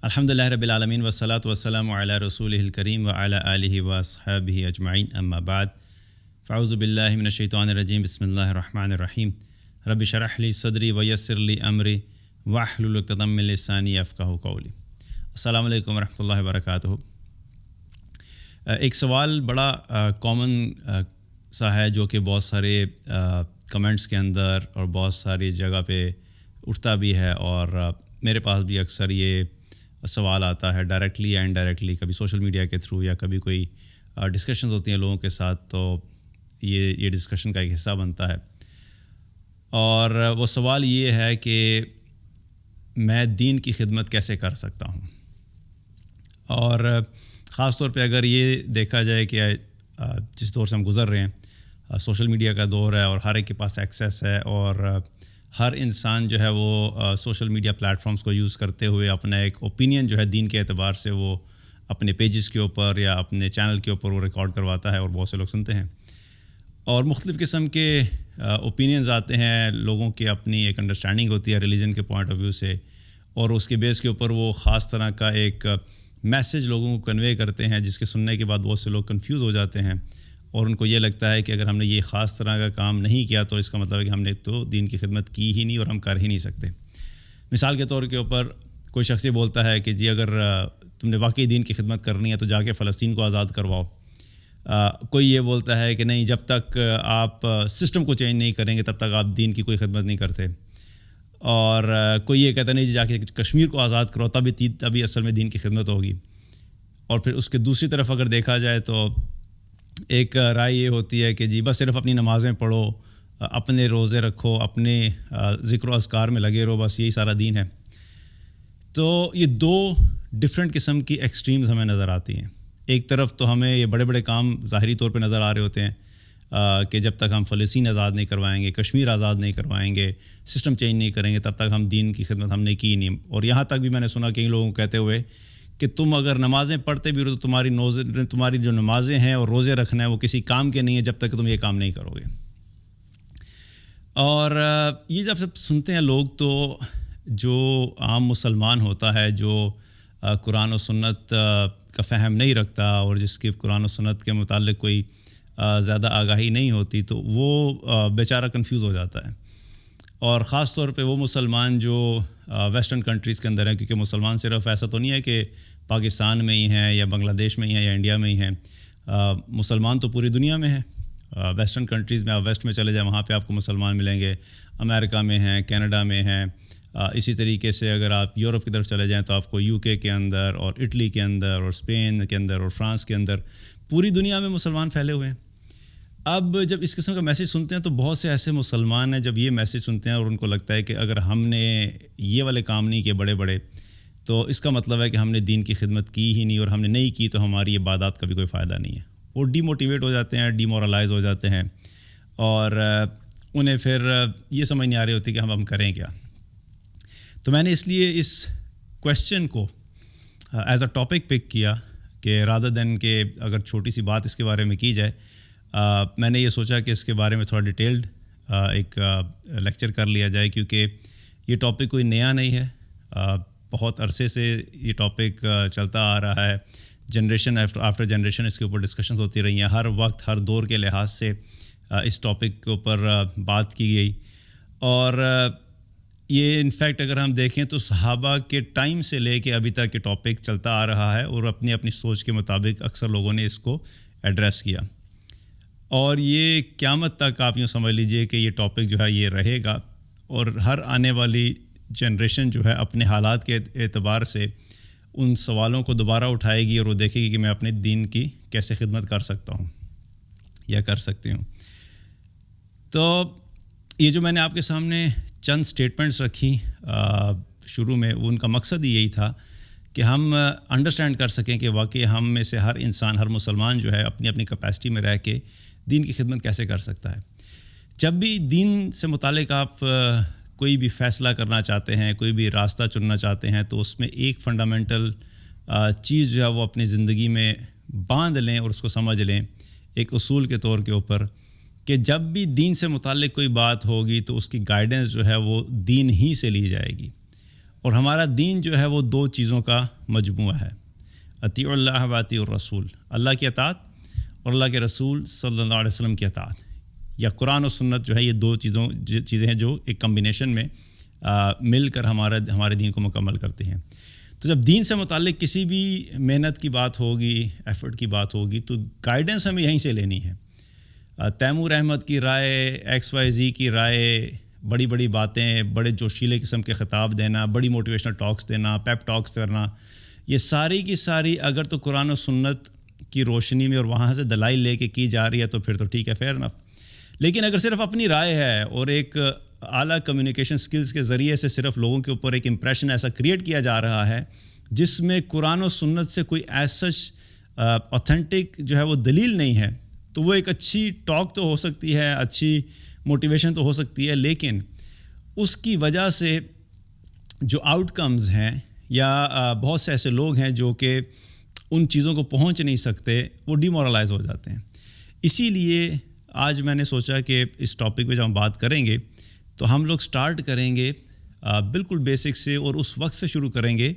الحمدللہ رب العالمین والصلاة والسلام علی رسولہ الکریم وعلی آلہ واصحابہ اجمعین اما بعد فاعوذ باللہ من الشیطان الرجیم بسم اللہ الرحمن الرحیم رب اشرح لی صدری ویسر لی امری واحلل عقدۃ من لسانی یفقہوا قولی۔ السلام علیکم ورحمۃ اللہ وبرکاتہ۔ ایک سوال بڑا کامن سا ہے جو کہ بہت سارے کمنٹس کے اندر اور بہت ساری جگہ پہ اٹھتا بھی ہے، اور میرے پاس بھی اکثر یہ سوال آتا ہے ڈائریکٹلی یا انڈائریکٹلی، کبھی سوشل میڈیا کے تھرو یا کبھی کوئی ڈسکشنز ہوتی ہیں لوگوں کے ساتھ، تو یہ ڈسکشن کا ایک حصہ بنتا ہے۔ اور وہ سوال یہ ہے کہ میں دین کی خدمت کیسے کر سکتا ہوں، اور خاص طور پہ اگر یہ دیکھا جائے کہ جس دور سے ہم گزر رہے ہیں، سوشل میڈیا کا دور ہے اور ہر ایک کے پاس ایکسیس ہے، اور ہر انسان جو ہے وہ سوشل میڈیا پلیٹ فارمز کو یوز کرتے ہوئے اپنا ایک اوپینین جو ہے دین کے اعتبار سے وہ اپنے پیجز کے اوپر یا اپنے چینل کے اوپر وہ ریکارڈ کرواتا ہے اور بہت سے لوگ سنتے ہیں، اور مختلف قسم کے اوپینینز آتے ہیں، لوگوں کی اپنی ایک انڈرسٹینڈنگ ہوتی ہے ریلیجن کے پوائنٹ آف ویو سے، اور اس کے بیس کے اوپر وہ خاص طرح کا ایک میسج لوگوں کو کنوے کرتے ہیں، جس کے سننے کے بعد بہت سے لوگ کنفیوز ہو جاتے ہیں، اور ان کو یہ لگتا ہے کہ اگر ہم نے یہ خاص طرح کا کام نہیں کیا تو اس کا مطلب ہے کہ ہم نے تو دین کی خدمت کی ہی نہیں اور ہم کر ہی نہیں سکتے۔ مثال کے طور کے اوپر کوئی شخص یہ بولتا ہے کہ جی اگر تم نے واقعی دین کی خدمت کرنی ہے تو جا کے فلسطین کو آزاد کرواؤ۔ کوئی یہ بولتا ہے کہ نہیں، جب تک آپ سسٹم کو چینج نہیں کریں گے تب تک آپ دین کی کوئی خدمت نہیں کرتے، اور کوئی یہ کہتا نہیں جی جا کے کشمیر کو آزاد کرو تبھی اصل میں دین کی خدمت ہوگی۔ اور پھر اس کے دوسری طرف اگر دیکھا جائے تو ایک رائے یہ ہوتی ہے کہ جی بس صرف اپنی نمازیں پڑھو، اپنے روزے رکھو، اپنے ذکر و اذکار میں لگے رہو، بس یہی سارا دین ہے۔ تو یہ دو ڈفرینٹ قسم کی ایکسٹریمز ہمیں نظر آتی ہیں۔ ایک طرف تو ہمیں یہ بڑے بڑے کام ظاہری طور پہ نظر آ رہے ہوتے ہیں کہ جب تک ہم فلسطین آزاد نہیں کروائیں گے، کشمیر آزاد نہیں کروائیں گے، سسٹم چینج نہیں کریں گے، تب تک ہم دین کی خدمت ہم نے کی نہیں۔ اور یہاں تک بھی میں نے سنا کئی لوگوں کو کہتے ہوئے کہ تم اگر نمازیں پڑھتے بھی ہو تو تمہاری جو نمازیں ہیں اور روزے رکھنا ہے وہ کسی کام کے نہیں ہے جب تک کہ تم یہ کام نہیں کرو گے۔ اور یہ جب سب سنتے ہیں لوگ تو جو عام مسلمان ہوتا ہے، جو قرآن و سنت کا فہم نہیں رکھتا اور جس کی قرآن و سنت کے متعلق کوئی زیادہ آگاہی نہیں ہوتی، تو وہ بیچارہ کنفیوز ہو جاتا ہے۔ اور خاص طور پہ وہ مسلمان جو ویسٹرن کنٹریز کے اندر ہیں، کیونکہ مسلمان صرف ایسا تو نہیں ہے کہ پاکستان میں ہی ہیں یا بنگلہ دیش میں ہی ہیں یا انڈیا میں ہی ہیں، مسلمان تو پوری دنیا میں ہیں۔ ویسٹرن کنٹریز میں آپ ویسٹ میں چلے جائیں، وہاں پہ آپ کو مسلمان ملیں گے، امریکہ میں ہیں، کینیڈا میں ہیں، اسی طریقے سے اگر آپ یورپ کی طرف چلے جائیں تو آپ کو یو کے اندر اور اٹلی کے اندر اور اسپین کے اندر اور فرانس کے اندر پوری دنیا میں مسلمان پھیلے ہوئے ہیں۔ اب جب اس قسم کا میسیج سنتے ہیں تو بہت سے ایسے مسلمان ہیں جب یہ میسیج سنتے ہیں اور ان کو لگتا ہے کہ اگر ہم نے یہ والے کام نہیں کیے بڑے بڑے تو اس کا مطلب ہے کہ ہم نے دین کی خدمت کی ہی نہیں، اور ہم نے نہیں کی تو ہماری عبادات کا بھی کوئی فائدہ نہیں ہے۔ وہ ڈی موٹیویٹ ہو جاتے ہیں، ڈی مورلائز ہو جاتے ہیں، اور انہیں پھر یہ سمجھ نہیں آ رہی ہوتی کہ ہم کریں کیا۔ تو میں نے اس لیے اس کویسچن کو ایز اے ٹاپک پک کیا کہ رادر دین کہ اگر چھوٹی سی بات اس کے بارے میں کی جائے، میں نے یہ سوچا کہ اس کے بارے میں تھوڑا ڈیٹیلڈ ایک لیکچر کر لیا جائے، کیونکہ یہ ٹاپک کوئی نیا نہیں ہے، بہت عرصے سے یہ ٹاپک چلتا آ رہا ہے، جنریشن آفٹر جنریشن اس کے اوپر ڈسکشنز ہوتی رہی ہیں، ہر وقت ہر دور کے لحاظ سے اس ٹاپک کے اوپر بات کی گئی، اور یہ انفیکٹ اگر ہم دیکھیں تو صحابہ کے ٹائم سے لے کے ابھی تک یہ ٹاپک چلتا آ رہا ہے، اور اپنی اپنی سوچ کے مطابق اکثر لوگوں نے اس کو ایڈریس کیا، اور یہ قیامت تک آپ یوں سمجھ لیجئے کہ یہ ٹاپک جو ہے یہ رہے گا، اور ہر آنے والی جنریشن جو ہے اپنے حالات کے اعتبار سے ان سوالوں کو دوبارہ اٹھائے گی اور وہ دیکھے گی کہ میں اپنے دین کی کیسے خدمت کر سکتا ہوں یا کر سکتی ہوں۔ تو یہ جو میں نے آپ کے سامنے چند سٹیٹمنٹس رکھی شروع میں، ان کا مقصد ہی یہی تھا کہ ہم انڈرسٹینڈ کر سکیں کہ واقعی ہم میں سے ہر انسان، ہر مسلمان جو ہے اپنی اپنی کیپیسٹی میں رہ کے دین کی خدمت کیسے کر سکتا ہے۔ جب بھی دین سے متعلق آپ کوئی بھی فیصلہ کرنا چاہتے ہیں، کوئی بھی راستہ چننا چاہتے ہیں، تو اس میں ایک فنڈامنٹل چیز جو ہے وہ اپنی زندگی میں باندھ لیں اور اس کو سمجھ لیں ایک اصول کے طور کے اوپر، کہ جب بھی دین سے متعلق کوئی بات ہوگی تو اس کی گائیڈنس جو ہے وہ دین ہی سے لی جائے گی، اور ہمارا دین جو ہے وہ دو چیزوں کا مجموعہ ہے، اطیعوا اللہ و اطیعوا الرسول، اللہ کی اطاعت اور اللہ کے رسول صلی اللہ علیہ وسلم کی اطاعت، یا قرآن و سنت جو ہے یہ دو چیزیں ہیں جو ایک کمبینیشن میں مل کر ہمارے دین کو مکمل کرتے ہیں۔ تو جب دین سے متعلق کسی بھی محنت کی بات ہوگی، ایفرٹ کی بات ہوگی، تو گائیڈنس ہمیں یہیں سے لینی ہے۔ تیمور احمد کی رائے، ایکس وائی زی کی رائے، بڑی بڑی باتیں، بڑے جوشیلے قسم کے خطاب دینا، بڑی موٹیویشنل ٹاکس دینا، پیپ ٹاکس کرنا، یہ ساری کی ساری اگر تو قرآن و سنت کی روشنی میں اور وہاں سے دلائل لے کے کی جا رہی ہے تو پھر تو ٹھیک ہے، فیئر انف۔ لیکن اگر صرف اپنی رائے ہے اور ایک اعلیٰ کمیونیکیشن سکلز کے ذریعے سے صرف لوگوں کے اوپر ایک امپریشن ایسا کریٹ کیا جا رہا ہے جس میں قرآن و سنت سے کوئی ایسا اوتھینٹک جو ہے وہ دلیل نہیں ہے، تو وہ ایک اچھی ٹاک تو ہو سکتی ہے، اچھی موٹیویشن تو ہو سکتی ہے، لیکن اس کی وجہ سے جو آؤٹ کمز ہیں یا بہت سے ایسے لوگ ہیں جو کہ ان چیزوں کو پہنچ نہیں سکتے، وہ ڈی مورلائز ہو جاتے ہیں۔ اسی لیے آج میں نے سوچا کہ اس ٹاپک پہ جب ہم بات کریں گے تو ہم لوگ سٹارٹ کریں گے بالکل بیسک سے، اور اس وقت سے شروع کریں گے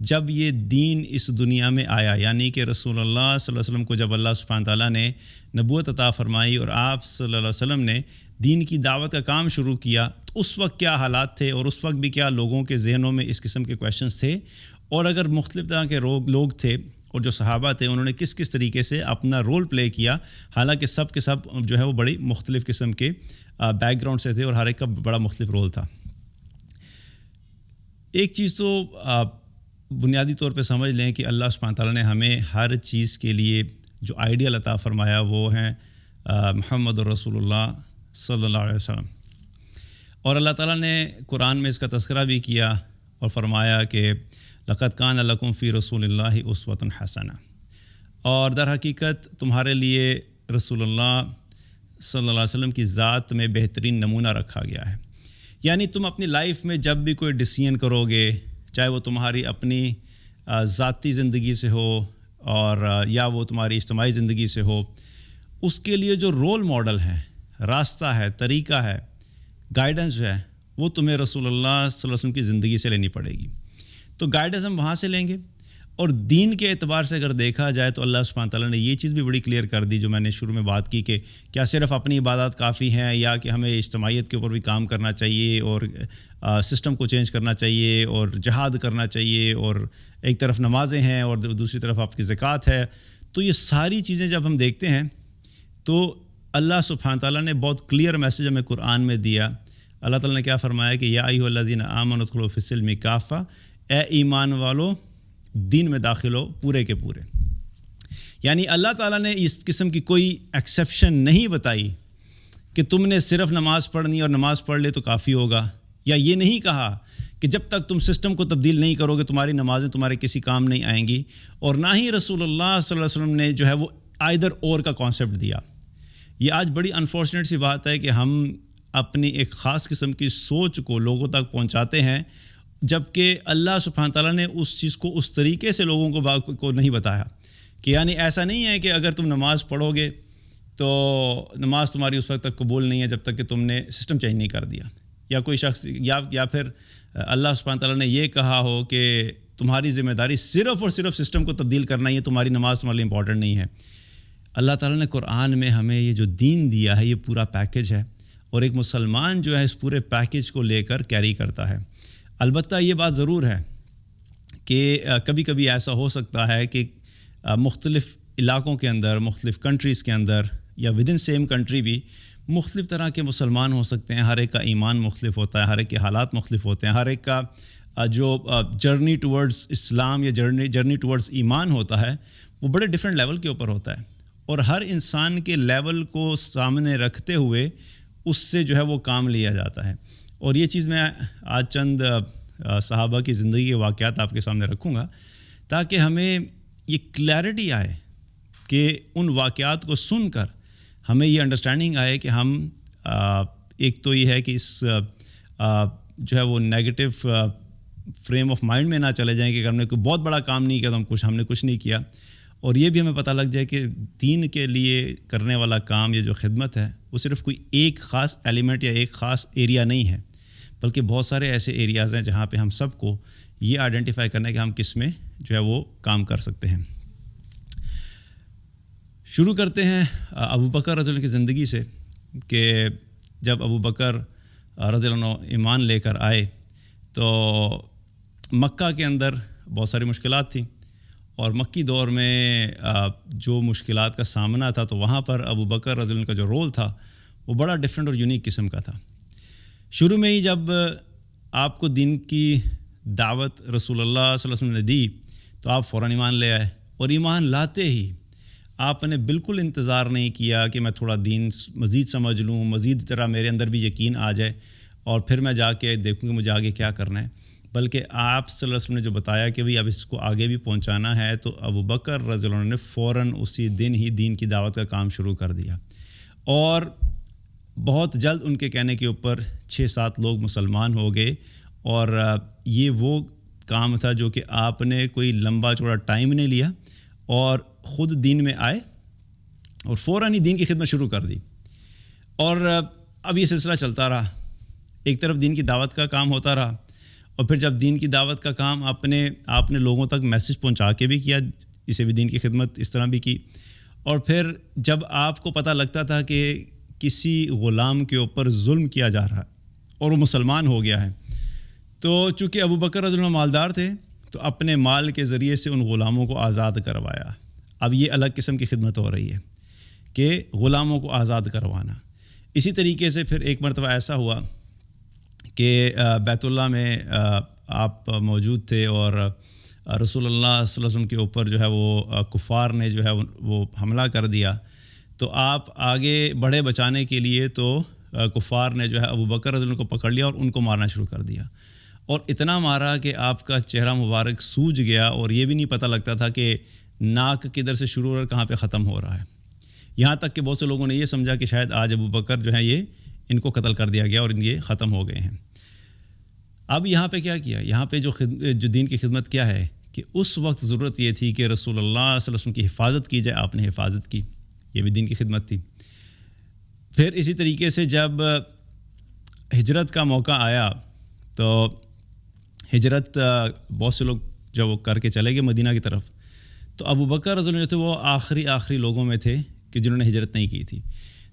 جب یہ دین اس دنیا میں آیا، یعنی کہ رسول اللہ صلی اللہ علیہ وسلم کو جب اللہ سبحانہ تعالیٰ نے نبوت عطا فرمائی اور آپ صلی اللہ علیہ وسلم نے دین کی دعوت کا کام شروع کیا، تو اس وقت کیا حالات تھے اور اس وقت بھی کیا لوگوں کے ذہنوں میں اس قسم کے کویشچنس تھے، اور اگر مختلف طرح کے لوگ تھے اور جو صحابہ تھے انہوں نے کس کس طریقے سے اپنا رول پلے کیا، حالانکہ سب کے سب جو ہے وہ بڑی مختلف قسم کے بیک گراؤنڈ سے تھے اور ہر ایک کا بڑا مختلف رول تھا۔ ایک چیز تو بنیادی طور پہ سمجھ لیں کہ اللہ سبحانہ تعالیٰ نے ہمیں ہر چیز کے لیے جو آئیڈیل عطا فرمایا وہ ہیں محمد رسول اللہ صلی اللہ علیہ وسلم، اور اللہ تعالیٰ نے قرآن میں اس کا تذکرہ بھی کیا اور فرمایا کہ لقد کان لکم فی رسول اللہ اسوۃ حسنہ، اور در حقیقت تمہارے لیے رسول اللہ صلی اللہ علیہ وسلم کی ذات میں بہترین نمونہ رکھا گیا ہے۔ یعنی تم اپنی لائف میں جب بھی کوئی ڈیسیژن کرو گے، چاہے وہ تمہاری اپنی ذاتی زندگی سے ہو اور یا وہ تمہاری اجتماعی زندگی سے ہو، اس کے لیے جو رول ماڈل ہے، راستہ ہے، طریقہ ہے، گائیڈنس جو ہے، وہ تمہیں رسول اللہ صلی اللہ علیہ وسلم کی زندگی سے لینی پڑے گی۔ تو گائیڈنس ہم وہاں سے لیں گے، اور دین کے اعتبار سے اگر دیکھا جائے تو اللہ سبحانہ تعالیٰ نے یہ چیز بھی بڑی کلیئر کر دی جو میں نے شروع میں بات کی کہ کیا صرف اپنی عبادات کافی ہیں، یا کہ ہمیں اجتماعیت کے اوپر بھی کام کرنا چاہیے اور سسٹم کو چینج کرنا چاہیے اور جہاد کرنا چاہیے، اور ایک طرف نمازیں ہیں اور دوسری طرف آپ کی زکوٰۃ ہے۔ تو یہ ساری چیزیں جب ہم دیکھتے ہیں تو اللہ سبحانہ تعالیٰ نے بہت کلیئر میسج ہمیں قرآن میں دیا۔ اللہ تعالیٰ نے کیا فرمایا کہ یا ایھا الذین آمنوا ادخلوا فی السلم کافہ، اے ایمان والو دین میں داخل ہو پورے کے پورے۔ یعنی اللہ تعالیٰ نے اس قسم کی کوئی ایکسیپشن نہیں بتائی کہ تم نے صرف نماز پڑھنی اور نماز پڑھ لے تو کافی ہوگا، یا یہ نہیں کہا کہ جب تک تم سسٹم کو تبدیل نہیں کرو گے تمہاری نمازیں تمہارے کسی کام نہیں آئیں گی، اور نہ ہی رسول اللہ صلی اللہ علیہ وسلم نے جو ہے وہ آئدر اور کا کانسیپٹ دیا۔ یہ آج بڑی انفارچونیٹ سی بات ہے کہ ہم اپنی ایک خاص قسم کی سوچ کو لوگوں تک پہنچاتے ہیں، جبکہ اللہ سبحانہ تعالیٰ نے اس چیز کو اس طریقے سے لوگوں کو نہیں بتایا کہ یعنی ایسا نہیں ہے کہ اگر تم نماز پڑھو گے تو نماز تمہاری اس وقت تک قبول نہیں ہے جب تک کہ تم نے سسٹم چینج نہیں کر دیا، یا کوئی شخص یا پھر اللہ سبحانہ تعالیٰ نے یہ کہا ہو کہ تمہاری ذمہ داری صرف اور صرف سسٹم کو تبدیل کرنا ہی ہے، تمہاری نماز تمہارے لیے امپورٹنٹ نہیں ہے۔ اللہ تعالیٰ نے قرآن میں ہمیں یہ جو دین دیا ہے یہ پورا پیکیج ہے، اور ایک مسلمان جو ہے اس پورے پیکیج کو لے کر کیری کرتا ہے۔ البتہ یہ بات ضرور ہے کہ کبھی کبھی ایسا ہو سکتا ہے کہ مختلف علاقوں کے اندر، مختلف کنٹریز کے اندر، یا ود ان سیم کنٹری بھی مختلف طرح کے مسلمان ہو سکتے ہیں۔ ہر ایک کا ایمان مختلف ہوتا ہے، ہر ایک کے حالات مختلف ہوتے ہیں، ہر ایک کا جو جرنی ٹورڈز اسلام یا جرنی ٹورڈز ایمان ہوتا ہے وہ بڑے ڈفرینٹ لیول کے اوپر ہوتا ہے، اور ہر انسان کے لیول کو سامنے رکھتے ہوئے اس سے جو ہے وہ کام لیا جاتا ہے۔ اور یہ چیز میں آج چند صحابہ کی زندگی کے واقعات آپ کے سامنے رکھوں گا تاکہ ہمیں یہ کلیئرٹی آئے کہ ان واقعات کو سن کر ہمیں یہ انڈرسٹینڈنگ آئے کہ ہم ایک تو یہ ہے کہ اس جو ہے وہ نیگیٹو فریم آف مائنڈ میں نہ چلے جائیں کہ ہم نے کوئی بہت بڑا کام نہیں کیا تو ہم نے کچھ نہیں کیا، اور یہ بھی ہمیں پتہ لگ جائے کہ دین کے لیے کرنے والا کام، یہ جو خدمت ہے وہ صرف کوئی ایک خاص ایلیمنٹ یا ایک خاص ایریا نہیں ہے، بلکہ بہت سارے ایسے ایریاز ہیں جہاں پہ ہم سب کو یہ آئیڈینٹیفائی کرنا ہے کہ ہم کس میں جو ہے وہ کام کر سکتے ہیں. شروع کرتے ہیں ابو بکر رضی اللہ عنہ کی زندگی سے کہ جب ابو بکر رضی اللہ عنہ ایمان لے کر آئے تو مکہ کے اندر بہت ساری مشکلات تھیں، اور مکی دور میں جو مشکلات کا سامنا تھا تو وہاں پر ابو بکر رضی اللہ عنہ کا جو رول تھا وہ بڑا ڈیفرنٹ اور یونیک قسم کا تھا. شروع میں ہی جب آپ کو دین کی دعوت رسول اللہ صلی اللہ علیہ وسلم نے دی تو آپ فوراً ایمان لے آئے، اور ایمان لاتے ہی آپ نے بالکل انتظار نہیں کیا کہ میں تھوڑا دین مزید سمجھ لوں، مزید ذرا میرے اندر بھی یقین آ جائے اور پھر میں جا کے دیکھوں کہ مجھے آگے کیا کرنا ہے، بلکہ آپ صلی اللہ علیہ وسلم نے جو بتایا کہ بھئی اب اس کو آگے بھی پہنچانا ہے، تو ابو بکر رضی اللہ عنہ نے فوراً اسی دن ہی دین کی دعوت کا کام شروع کر دیا، اور بہت جلد ان کے کہنے کے اوپر 6-7 لوگ مسلمان ہو گئے. اور یہ وہ کام تھا جو کہ آپ نے کوئی لمبا چوڑا ٹائم نہیں لیا اور خود دین میں آئے اور فوراً ہی دین کی خدمت شروع کر دی. اور اب یہ سلسلہ چلتا رہا، ایک طرف دین کی دعوت کا کام ہوتا رہا، اور پھر جب دین کی دعوت کا کام آپ نے لوگوں تک میسج پہنچا کے بھی کیا، اسے بھی دین کی خدمت اس طرح بھی کی، اور پھر جب آپ کو پتہ لگتا تھا کہ کسی غلام کے اوپر ظلم کیا جا رہا اور وہ مسلمان ہو گیا ہے، تو چونکہ ابو بکر رضی اللہ عنہ مالدار تھے تو اپنے مال کے ذریعے سے ان غلاموں کو آزاد کروایا. اب یہ الگ قسم کی خدمت ہو رہی ہے کہ غلاموں کو آزاد کروانا. اسی طریقے سے پھر ایک مرتبہ ایسا ہوا کہ بیت اللہ میں آپ موجود تھے اور رسول اللہ صلی اللہ علیہ وسلم کے اوپر جو ہے وہ کفار نے جو ہے وہ حملہ کر دیا، تو آپ آگے بڑھے بچانے کے لیے، تو کفار نے جو ہے ابو بکر رضی اللہ عنہ کو پکڑ لیا اور ان کو مارنا شروع کر دیا، اور اتنا مارا کہ آپ کا چہرہ مبارک سوج گیا اور یہ بھی نہیں پتہ لگتا تھا کہ ناک کدھر سے شروع ہو رہا ہے کہاں پہ ختم ہو رہا ہے. یہاں تک کہ بہت سے لوگوں نے یہ سمجھا کہ شاید آج ابو بکر جو ہے یہ ان کو قتل کر دیا گیا اور یہ ختم ہو گئے ہیں. اب یہاں پہ کیا کیا، یہاں پہ جو دین کی خدمت کیا ہے کہ اس وقت ضرورت یہ تھی کہ رسول اللہ صلی اللہ علیہ وسلم کی حفاظت کی جائے، آپ نے حفاظت کی، یہ بھی دین کی خدمت تھی. پھر اسی طریقے سے جب ہجرت کا موقع آیا تو ہجرت بہت سے لوگ جب وہ کر کے چلے گئے مدینہ کی طرف، تو ابو بکر رضی اللہ عنہ جو تھے وہ آخری لوگوں میں تھے کہ جنہوں نے ہجرت نہیں کی تھی.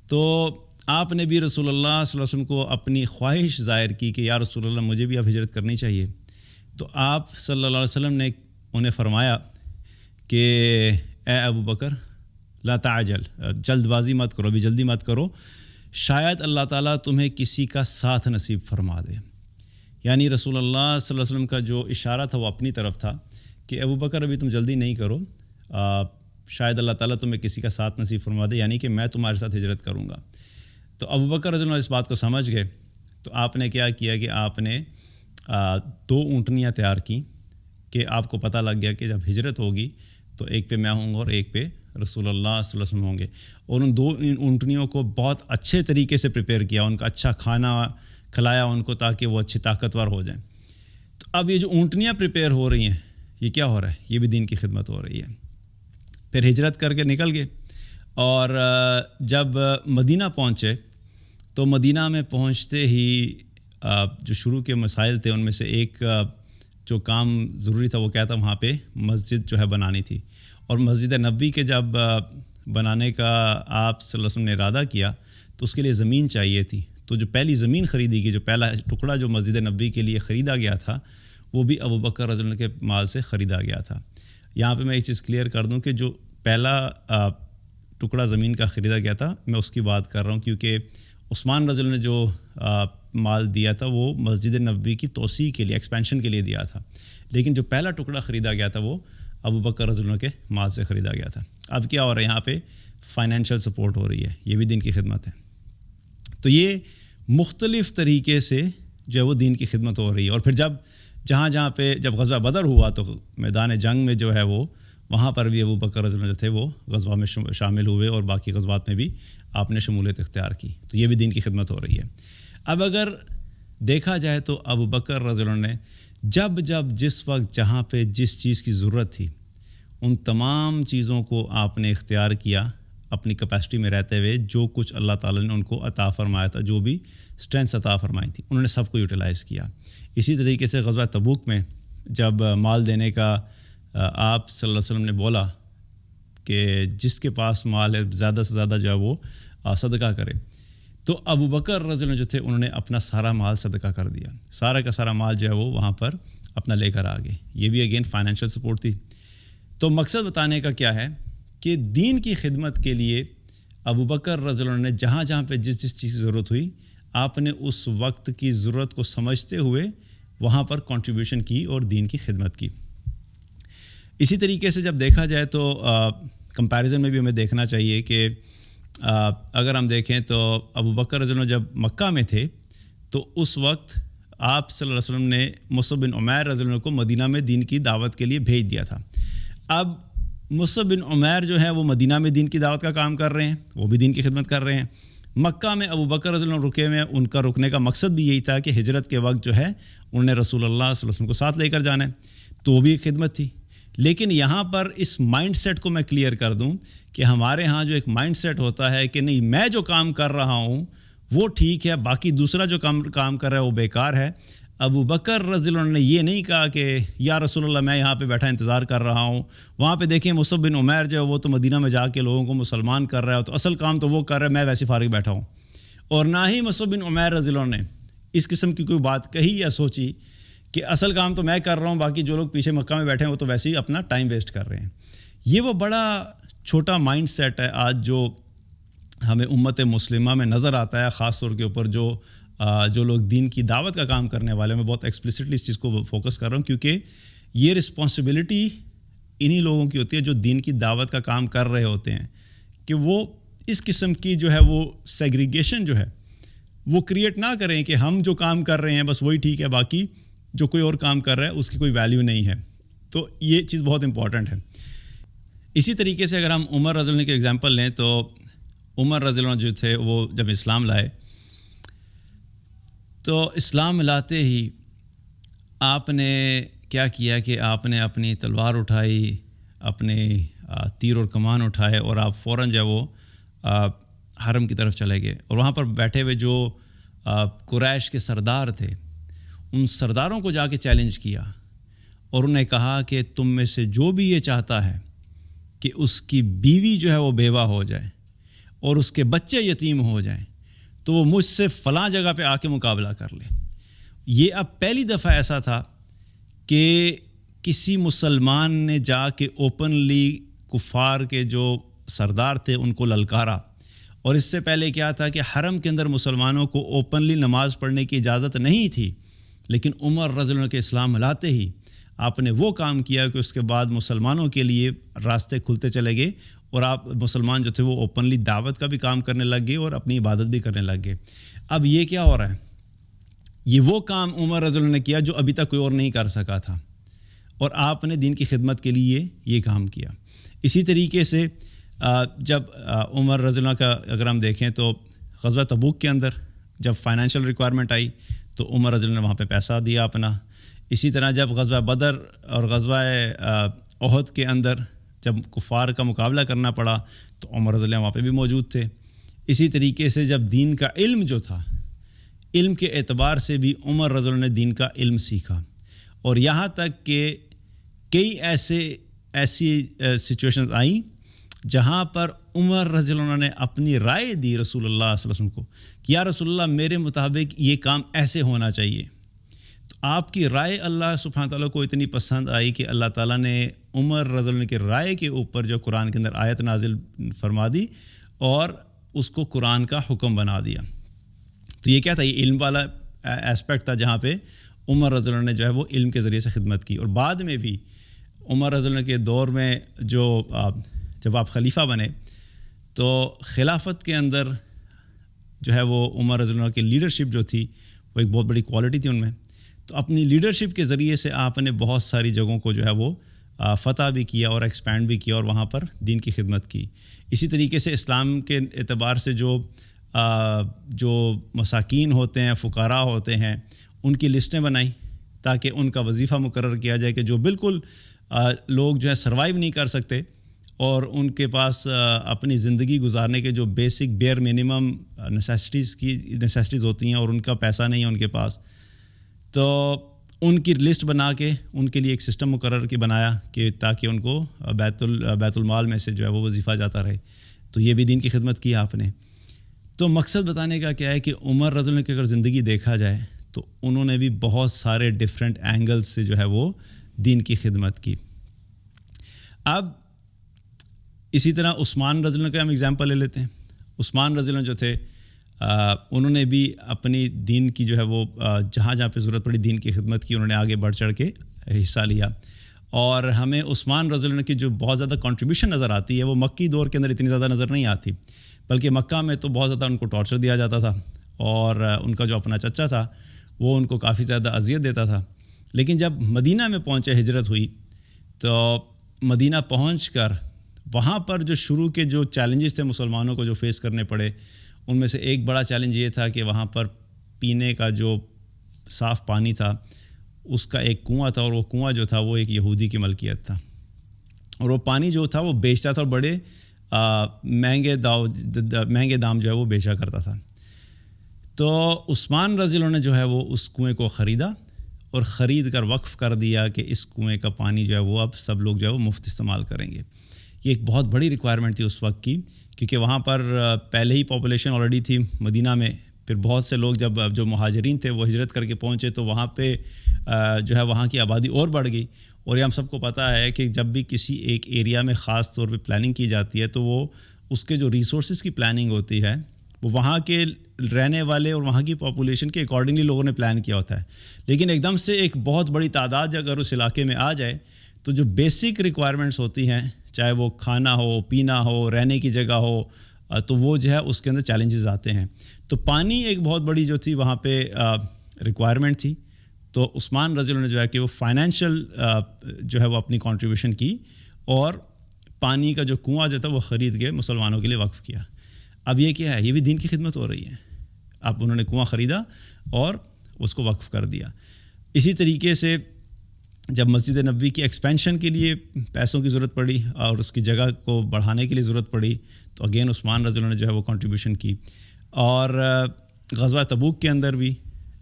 تو آپ نے بھی رسول اللہ صلی اللہ علیہ وسلم کو اپنی خواہش ظاہر کی کہ یا رسول اللہ مجھے بھی اب ہجرت کرنی چاہیے. تو آپ صلی اللہ علیہ وسلم نے انہیں فرمایا کہ اے ابو بکر لا تعجل، جلد بازی مت کرو، بھی جلدی مت کرو، شاید اللہ تعالیٰ تمہیں کسی کا ساتھ نصیب فرما دے. یعنی رسول اللہ صلی اللہ علیہ وسلم کا جو اشارہ تھا وہ اپنی طرف تھا کہ ابو بکر ابھی تم جلدی نہیں کرو، شاید اللہ تعالیٰ تمہیں کسی کا ساتھ نصیب فرما دے، یعنی کہ میں تمہارے ساتھ ہجرت کروں گا. تو ابو بکر رضی اللہ عنہ اس بات کو سمجھ گئے، تو آپ نے کیا کیا کہ آپ نے 2 اونٹنیاں تیار کیں کہ آپ کو پتہ لگ گیا کہ جب ہجرت ہوگی تو ایک پہ میں ہوں گا اور ایک پہ رسول اللہ صلی اللہ علیہ وسلم ہوں گے. اور ان 2 اونٹنیوں کو بہت اچھے طریقے سے پریپیئر کیا، ان کا اچھا کھانا کھلایا ان کو تاکہ وہ اچھی طاقتور ہو جائیں. تو اب یہ جو اونٹنیاں پریپیئر ہو رہی ہیں، یہ کیا ہو رہا ہے؟ یہ بھی دین کی خدمت ہو رہی ہے. پھر ہجرت کر کے نکل گئے، اور جب مدینہ پہنچے تو مدینہ میں پہنچتے ہی جو شروع کے مسائل تھے ان میں سے ایک جو کام ضروری تھا وہ کیا تھا، وہاں پہ مسجد جو ہے بنانی تھی. اور مسجد نبوی کے جب بنانے کا آپ صلی اللہ علیہ وسلم نے ارادہ کیا تو اس کے لیے زمین چاہیے تھی. تو جو پہلی زمین خریدی گئی، جو پہلا ٹکڑا جو مسجد نبوی کے لیے خریدا گیا تھا، وہ بھی ابو بکر رضی اللہ عنہ کے مال سے خریدا گیا تھا. یہاں پہ میں ایک چیز کلیئر کر دوں کہ جو پہلا ٹکڑا زمین کا خریدا گیا تھا میں اس کی بات کر رہا ہوں، کیونکہ عثمان رضی اللہ عنہ نے جو مال دیا تھا وہ مسجد نبوی کی توسیع کے لیے، ایکسپینشن کے لیے دیا تھا، لیکن جو پہلا ٹکڑا خریدا گیا تھا وہ ابو بکر رضی اللہ عنہ کے مال سے خریدا گیا تھا. اب کیا ہو رہا ہے، یہاں پہ فائنینشیل سپورٹ ہو رہی ہے، یہ بھی دین کی خدمت ہے. تو یہ مختلف طریقے سے جو ہے وہ دین کی خدمت ہو رہی ہے. اور پھر جہاں پہ جب غزوہ بدر ہوا تو میدان جنگ میں جو ہے وہ وہاں پر بھی ابو بکر رضی اللہ عنہ جو تھے وہ غزوہ میں شامل ہوئے اور باقی غزوات میں بھی آپ نے شمولیت اختیار کی. تو یہ بھی دین کی خدمت ہو رہی ہے. اب اگر دیکھا جائے تو ابو بکر رضی اللہ عنہ نے جب جس وقت جہاں پہ جس چیز کی ضرورت تھی ان تمام چیزوں کو آپ نے اختیار کیا اپنی کیپیسٹی میں رہتے ہوئے جو کچھ اللہ تعالیٰ نے ان کو عطا فرمایا تھا، جو بھی اسٹرینتھس عطا فرمائی تھی، انہوں نے سب کو یوٹیلائز کیا. اسی طریقے سے غزوہ تبوک میں جب مال دینے کا آپ صلی اللہ علیہ وسلم نے بولا کہ جس کے پاس مال ہے زیادہ سے زیادہ جو ہے وہ صدقہ کرے، تو ابو بکر رضی اللہ عنہ جو تھے انہوں نے اپنا سارا مال صدقہ کر دیا. سارا کا سارا مال جو ہے وہ وہاں پر اپنا لے کر آ گئے. یہ بھی اگین فائنینشیل سپورٹ تھی. تو مقصد بتانے کا کیا ہے کہ دین کی خدمت کے لیے ابو بکر رضی اللہ عنہ نے جہاں جہاں پہ جس چیز کی ضرورت ہوئی، آپ نے اس وقت کی ضرورت کو سمجھتے ہوئے وہاں پر کنٹریبیوشن کی اور دین کی خدمت کی. اسی طریقے سے جب دیکھا جائے تو کمپیریزن میں بھی ہمیں دیکھنا چاہیے کہ اگر ہم دیکھیں تو ابو بکر رضی اللہ عنہ جب مکہ میں تھے تو اس وقت آپ صلی اللہ علیہ وسلم نے مصعب بن عمیر رضی اللہ عنہ کو مدینہ میں دین کی دعوت کے لیے بھیج دیا تھا. اب مصعب بن عمیر جو ہے وہ مدینہ میں دین کی دعوت کا کام کر رہے ہیں، وہ بھی دین کی خدمت کر رہے ہیں. مکہ میں ابو بکر رضی اللہ عنہ رکے ہوئے، ان کا رکنے کا مقصد بھی یہی تھا کہ ہجرت کے وقت جو ہے انہوں نے رسول اللہ صلی اللہ علیہ وسلم کو ساتھ لے کر جانا ہے، تو وہ بھی ایک خدمت تھی. لیکن یہاں پر اس مائنڈ سیٹ کو میں کلیئر کر دوں کہ ہمارے ہاں جو ایک مائنڈ سیٹ ہوتا ہے کہ نہیں، میں جو کام کر رہا ہوں وہ ٹھیک ہے، باقی دوسرا جو کام کر رہا ہے وہ بیکار ہے. ابو بکر رضی اللہ عنہ نے یہ نہیں کہا کہ یا رسول اللہ میں یہاں پہ بیٹھا انتظار کر رہا ہوں، وہاں پہ دیکھیں مصعب بن عمیر جو ہے وہ تو مدینہ میں جا کے لوگوں کو مسلمان کر رہا ہے، تو اصل کام تو وہ کر رہا ہے، میں ویسے فارغ بیٹھا ہوں. اور نہ ہی مصعب بن عمیر رضی اللہ عنہ نے اس قسم کی کوئی بات کہی یا سوچی کہ اصل کام تو میں کر رہا ہوں، باقی جو لوگ پیچھے مکہ میں بیٹھے ہیں وہ تو ویسے ہی اپنا ٹائم ویسٹ کر رہے ہیں. یہ وہ بڑا چھوٹا مائنڈ سیٹ ہے آج جو ہمیں امت مسلمہ میں نظر آتا ہے، خاص طور کے اوپر جو لوگ دین کی دعوت کا کام کرنے والے. میں بہت ایکسپلیسٹلی اس چیز کو فوکس کر رہا ہوں کیونکہ یہ رسپانسبلٹی انہی لوگوں کی ہوتی ہے جو دین کی دعوت کا کام کر رہے ہوتے ہیں، کہ وہ اس قسم کی جو ہے وہ سیگریگیشن جو ہے وہ کریٹ نہ کریں کہ ہم جو کام کر رہے ہیں بس وہی ٹھیک ہے، باقی جو کوئی اور کام کر رہا ہے اس کی کوئی ویلیو نہیں ہے. تو یہ چیز بہت امپورٹنٹ ہے. اسی طریقے سے اگر ہم عمر رضی اللہ عنہ کی ایگزامپل لیں تو عمر رضی اللہ عنہ جو تھے وہ جب اسلام لائے تو اسلام لاتے ہی آپ نے کیا کیا کہ آپ نے اپنی تلوار اٹھائی، اپنے تیر اور کمان اٹھائے اور آپ فوراً جو ہے وہ حرم کی طرف چلے گئے. اور وہاں پر بیٹھے ہوئے جو قریش کے سردار تھے ان سرداروں کو جا کے چیلنج کیا اور انہیں کہا کہ تم میں سے جو بھی یہ چاہتا ہے کہ اس کی بیوی جو ہے وہ بیوہ ہو جائے اور اس کے بچے یتیم ہو جائیں تو وہ مجھ سے فلاں جگہ پہ آ کے مقابلہ کر لے. یہ اب پہلی دفعہ ایسا تھا کہ کسی مسلمان نے جا کے اوپنلی کفار کے جو سردار تھے ان کو للکارا. اور اس سے پہلے کیا تھا کہ حرم کے اندر مسلمانوں کو اوپنلی نماز پڑھنے کی اجازت نہیں تھی، لیکن عمر رضی اللہ عنہ کے اسلام لاتے ہی آپ نے وہ کام کیا کہ اس کے بعد مسلمانوں کے لیے راستے کھلتے چلے گئے اور آپ مسلمان جو تھے وہ اوپنلی دعوت کا بھی کام کرنے لگ گئے اور اپنی عبادت بھی کرنے لگ گئے. اب یہ کیا ہو رہا ہے؟ یہ وہ کام عمر رضی اللہ عنہ نے کیا جو ابھی تک کوئی اور نہیں کر سکا تھا، اور آپ نے دین کی خدمت کے لیے یہ کام کیا. اسی طریقے سے جب عمر رضی اللہ عنہ کا اگر ہم دیکھیں تو غزوہ تبوک کے اندر جب فائنینشیل ریکوائرمنٹ آئی تو عمر رضی اللہ عنہ نے وہاں پہ پیسہ دیا اپنا. اسی طرح جب غزوہ بدر اور غزوہ احد کے اندر جب کفار کا مقابلہ کرنا پڑا تو عمر رضی اللہ عنہ وہاں پہ بھی موجود تھے. اسی طریقے سے جب دین کا علم جو تھا، علم کے اعتبار سے بھی عمر رضی اللہ عنہ نے دین کا علم سیکھا. اور یہاں تک کہ کئی ایسی سچویشنز آئیں جہاں پر عمر رضی اللہ عنہ نے اپنی رائے دی رسول اللہ صلی اللہ علیہ وسلم کو کہ یا رسول اللہ میرے مطابق یہ کام ایسے ہونا چاہیے. تو آپ کی رائے اللہ سبحانہ تعالیٰ کو اتنی پسند آئی کہ اللہ تعالیٰ نے عمر رضی اللہ عنہ کی رائے کے اوپر جو قرآن کے اندر آیت نازل فرما دی اور اس کو قرآن کا حکم بنا دیا. تو یہ کیا تھا؟ یہ علم والا اسپیکٹ تھا جہاں پہ عمر رضی اللہ عنہ نے جو ہے وہ علم کے ذریعے سے خدمت کی. اور بعد میں بھی عمر رضی اللہ عنہ کے دور میں جب آپ خلیفہ بنے تو خلافت کے اندر جو ہے وہ عمر رضی اللہ عنہ کی لیڈرشپ جو تھی وہ ایک بہت بڑی کوالٹی تھی ان میں. تو اپنی لیڈرشپ کے ذریعے سے آپ نے بہت ساری جگہوں کو جو ہے وہ فتح بھی کیا اور ایکسپینڈ بھی کیا اور وہاں پر دین کی خدمت کی. اسی طریقے سے اسلام کے اعتبار سے جو مساکین ہوتے ہیں، فقراء ہوتے ہیں، ان کی لسٹیں بنائیں تاکہ ان کا وظیفہ مقرر کیا جائے کہ جو بالکل لوگ جو ہے سروائیو نہیں کر سکتے اور ان کے پاس اپنی زندگی گزارنے کے جو بیسک بیئر منیمم نیسیسٹیز ہوتی ہیں اور ان کا پیسہ نہیں ہے ان کے پاس، تو ان کی لسٹ بنا کے ان کے لیے ایک سسٹم مقرر کی بنایا کہ تاکہ ان کو بیت المال میں سے جو ہے وہ وظیفہ جاتا رہے. تو یہ بھی دین کی خدمت کی آپ نے. تو مقصد بتانے کا کیا ہے کہ عمر رضی اللہ عنہ کی اگر زندگی دیکھا جائے تو انہوں نے بھی بہت سارے ڈیفرنٹ اینگلز سے جو ہے وہ دین کی خدمت کی. اب اسی طرح عثمان رضی اللہ عنہ کا ہم ایگزامپل لے لیتے ہیں. عثمان رضی اللہ عنہ جو تھے انہوں نے بھی اپنی دین کی جو ہے وہ جہاں جہاں پہ ضرورت پڑی دین کی خدمت کی، انہوں نے آگے بڑھ چڑھ کے حصہ لیا. اور ہمیں عثمان رضی اللہ عنہ کی جو بہت زیادہ کنٹریبیوشن نظر آتی ہے وہ مکی دور کے اندر اتنی زیادہ نظر نہیں آتی، بلکہ مکہ میں تو بہت زیادہ ان کو ٹارچر دیا جاتا تھا، اور ان کا جو اپنا چچا تھا وہ ان کو کافی زیادہ اذیت دیتا تھا. لیکن جب مدینہ میں پہنچے، ہجرت ہوئی، تو مدینہ پہنچ کر وہاں پر جو شروع کے جو چیلنجز تھے مسلمانوں کو جو فیس کرنے پڑے، ان میں سے ایک بڑا چیلنج یہ تھا کہ وہاں پر پینے کا جو صاف پانی تھا اس کا ایک کنواں تھا، اور وہ کنواں جو تھا وہ ایک یہودی کی ملکیت تھا، اور وہ پانی جو تھا وہ بیچتا تھا اور بڑے مہنگے دام جو ہے وہ بیچا کرتا تھا. تو عثمان رضی اللہ عنہ نے جو ہے وہ اس کنویں کو خریدا اور خرید کر وقف کر دیا کہ اس کنویں کا پانی جو ہے وہ اب سب لوگ جو ہے وہ مفت استعمال کریں گے. یہ ایک بہت بڑی ریکوائرمنٹ تھی اس وقت کی، کیونکہ وہاں پر پہلے ہی پاپولیشن آلریڈی تھی مدینہ میں. پھر بہت سے لوگ جو مہاجرین تھے وہ ہجرت کر کے پہنچے تو وہاں پہ جو ہے وہاں کی آبادی اور بڑھ گئی. اور یہ ہم سب کو پتہ ہے کہ جب بھی کسی ایک ایریا میں خاص طور پہ پلاننگ کی جاتی ہے تو وہ اس کے جو ریسورسز کی پلاننگ ہوتی ہے وہ وہاں کے رہنے والے اور وہاں کی پاپولیشن کے اکارڈنگلی لوگوں نے پلان کیا ہوتا ہے. لیکن ایک دم سے ایک بہت بڑی تعداد اگر اس علاقے میں آ جائے تو جو بیسک ریکوائرمنٹس ہوتی ہیں، چاہے وہ کھانا ہو، پینا ہو، رہنے کی جگہ ہو، تو وہ جو ہے اس کے اندر چیلنجز آتے ہیں. تو پانی ایک بہت بڑی جو تھی وہاں پہ ریکوائرمنٹ تھی. تو عثمان رضی اللہ عنہ نے جو ہے کہ وہ فائنینشیل جو ہے وہ اپنی کنٹریبیوشن کی اور پانی کا جو کنواں جو تھا وہ خرید کے مسلمانوں کے لیے وقف کیا. اب یہ کیا ہے؟ یہ بھی دین کی خدمت ہو رہی ہے. اب انہوں نے کنواں خریدا اور اس کو وقف کر دیا. اسی طریقے سے جب مسجد نبوی کی ایکسپینشن کے لیے پیسوں کی ضرورت پڑی اور اس کی جگہ کو بڑھانے کے لیے ضرورت پڑی تو اگین عثمان رضی اللہ عنہ نے جو ہے وہ کنٹریبیوشن کی. اور غزوہ تبوک کے اندر بھی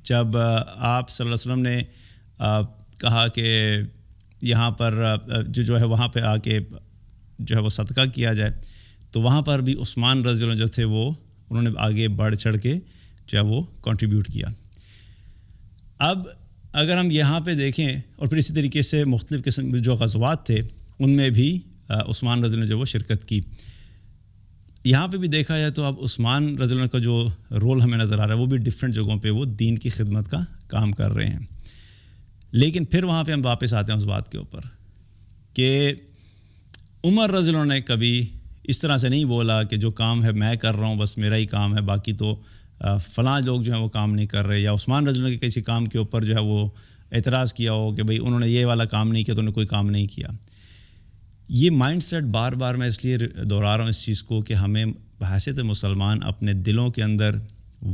جب آپ صلی اللہ علیہ وسلم نے کہا کہ یہاں پر جو ہے وہاں پہ آ کے جو ہے وہ صدقہ کیا جائے، تو وہاں پر بھی عثمان رضی اللہ عنہ جو تھے وہ انہوں نے آگے بڑھ چڑھ کے جو ہے وہ کنٹریبیوٹ کیا. اب اگر ہم یہاں پہ دیکھیں اور پھر اسی طریقے سے مختلف قسم جو غزوات تھے ان میں بھی عثمان رضی اللہ عنہ جو وہ شرکت کی. یہاں پہ بھی دیکھا جائے تو اب عثمان رضی اللہ عنہ کا جو رول ہمیں نظر آ رہا ہے وہ بھی ڈفرینٹ جگہوں پہ وہ دین کی خدمت کا کام کر رہے ہیں. لیکن پھر وہاں پہ ہم واپس آتے ہیں اس بات کے اوپر کہ عمر رضی اللہ عنہ نے کبھی اس طرح سے نہیں بولا کہ جو کام ہے میں کر رہا ہوں، بس میرا ہی کام ہے، باقی تو فلاں لوگ جو ہیں وہ کام نہیں کر رہے. یا عثمان رضی اللہ عنہ کے کسی کام کے اوپر جو ہے وہ اعتراض کیا ہو کہ بھئی انہوں نے یہ والا کام نہیں کیا تو انہوں نے کوئی کام نہیں کیا. یہ مائنڈ سیٹ بار بار میں اس لیے دہرا رہا ہوں اس چیز کو کہ ہمیں بحیثیت مسلمان اپنے دلوں کے اندر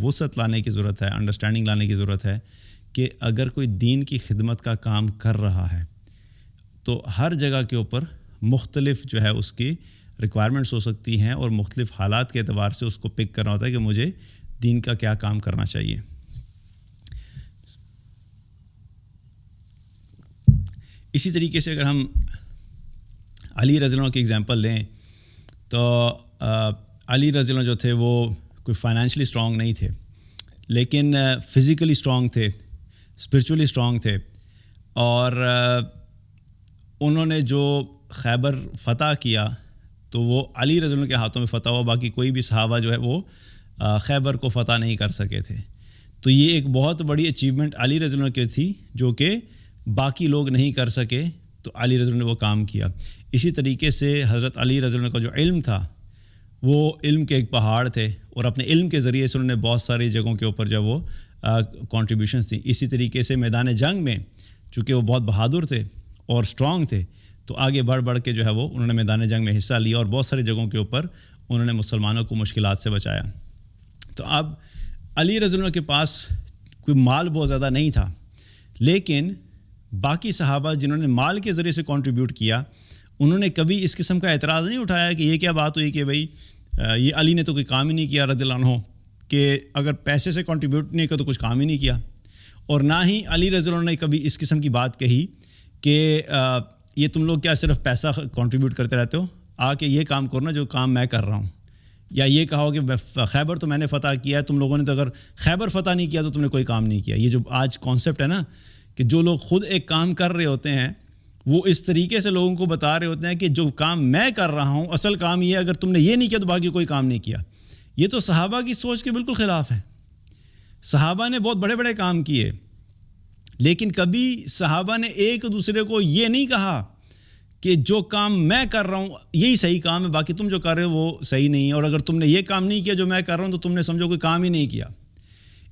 وسعت لانے کی ضرورت ہے، انڈرسٹینڈنگ لانے کی ضرورت ہے کہ اگر کوئی دین کی خدمت کا کام کر رہا ہے تو ہر جگہ کے اوپر مختلف جو ہے اس کی ریکوائرمنٹس ہو سکتی ہیں اور مختلف حالات کے اعتبار سے اس کو پک کرنا ہوتا ہے کہ مجھے دین کا کیا کام کرنا چاہیے. اسی طریقے سے اگر ہم علی رضی اللہ عنہ کی ایگزامپل لیں تو علی رضی اللہ عنہ جو تھے وہ کوئی فائنینشلی اسٹرانگ نہیں تھے، لیکن فزیکلی اسٹرانگ تھے، اسپرچولی اسٹرانگ تھے. اور انہوں نے جو خیبر فتح کیا تو وہ علی رضی اللہ عنہ کے ہاتھوں میں فتح ہوا، باقی کوئی بھی صحابہ جو ہے وہ خیبر کو فتح نہیں کر سکے تھے. تو یہ ایک بہت بڑی اچیومنٹ علی رضی اللہ عنہ کی تھی جو کہ باقی لوگ نہیں کر سکے، تو علی رضی اللہ عنہ نے وہ کام کیا. اسی طریقے سے حضرت علی رضی اللہ عنہ کا جو علم تھا وہ علم کے ایک پہاڑ تھے، اور اپنے علم کے ذریعے سے انہوں نے بہت ساری جگہوں کے اوپر جو وہ کنٹریبیوشنز تھیں. اسی طریقے سے میدان جنگ میں چونکہ وہ بہت بہادر تھے اور اسٹرانگ تھے تو آگے بڑھ بڑھ کے جو ہے وہ انہوں نے میدان جنگ میں حصہ لیا اور بہت ساری جگہوں کے اوپر انہوں نے مسلمانوں کو مشکلات سے بچایا. تو اب علی رضی اللہ عنہ کے پاس کوئی مال بہت زیادہ نہیں تھا، لیکن باقی صحابہ جنہوں نے مال کے ذریعے سے کنٹریبیوٹ کیا انہوں نے کبھی اس قسم کا اعتراض نہیں اٹھایا کہ یہ کیا بات ہوئی کہ بھائی یہ علی نے تو کوئی کام ہی نہیں کیا رضی اللہ عنہ، کہ اگر پیسے سے کنٹریبیوٹ نہیں کیا تو کچھ کام ہی نہیں کیا. اور نہ ہی علی رضی اللہ عنہ نے کبھی اس قسم کی بات کہی کہ یہ تم لوگ کیا صرف پیسہ کنٹریبیوٹ کرتے رہتے ہو، آ کے یہ کام کرنا جو کام میں کر رہا ہوں. یا یہ کہا ہو کہ خیبر تو میں نے فتح کیا ہے، تم لوگوں نے تو اگر خیبر فتح نہیں کیا تو تم نے کوئی کام نہیں کیا. یہ جو آج کانسیپٹ ہے نا کہ جو لوگ خود ایک کام کر رہے ہوتے ہیں وہ اس طریقے سے لوگوں کو بتا رہے ہوتے ہیں کہ جو کام میں کر رہا ہوں اصل کام یہ ہے، اگر تم نے یہ نہیں کیا تو باقی کوئی کام نہیں کیا. یہ تو صحابہ کی سوچ کے بالکل خلاف ہے. صحابہ نے بہت بڑے بڑے کام کیے، لیکن کبھی صحابہ نے ایک دوسرے کو یہ نہیں کہا کہ جو کام میں کر رہا ہوں یہی صحیح کام ہے، باقی تم جو کر رہے ہو وہ صحیح نہیں ہے، اور اگر تم نے یہ کام نہیں کیا جو میں کر رہا ہوں تو تم نے سمجھو کوئی کام ہی نہیں کیا.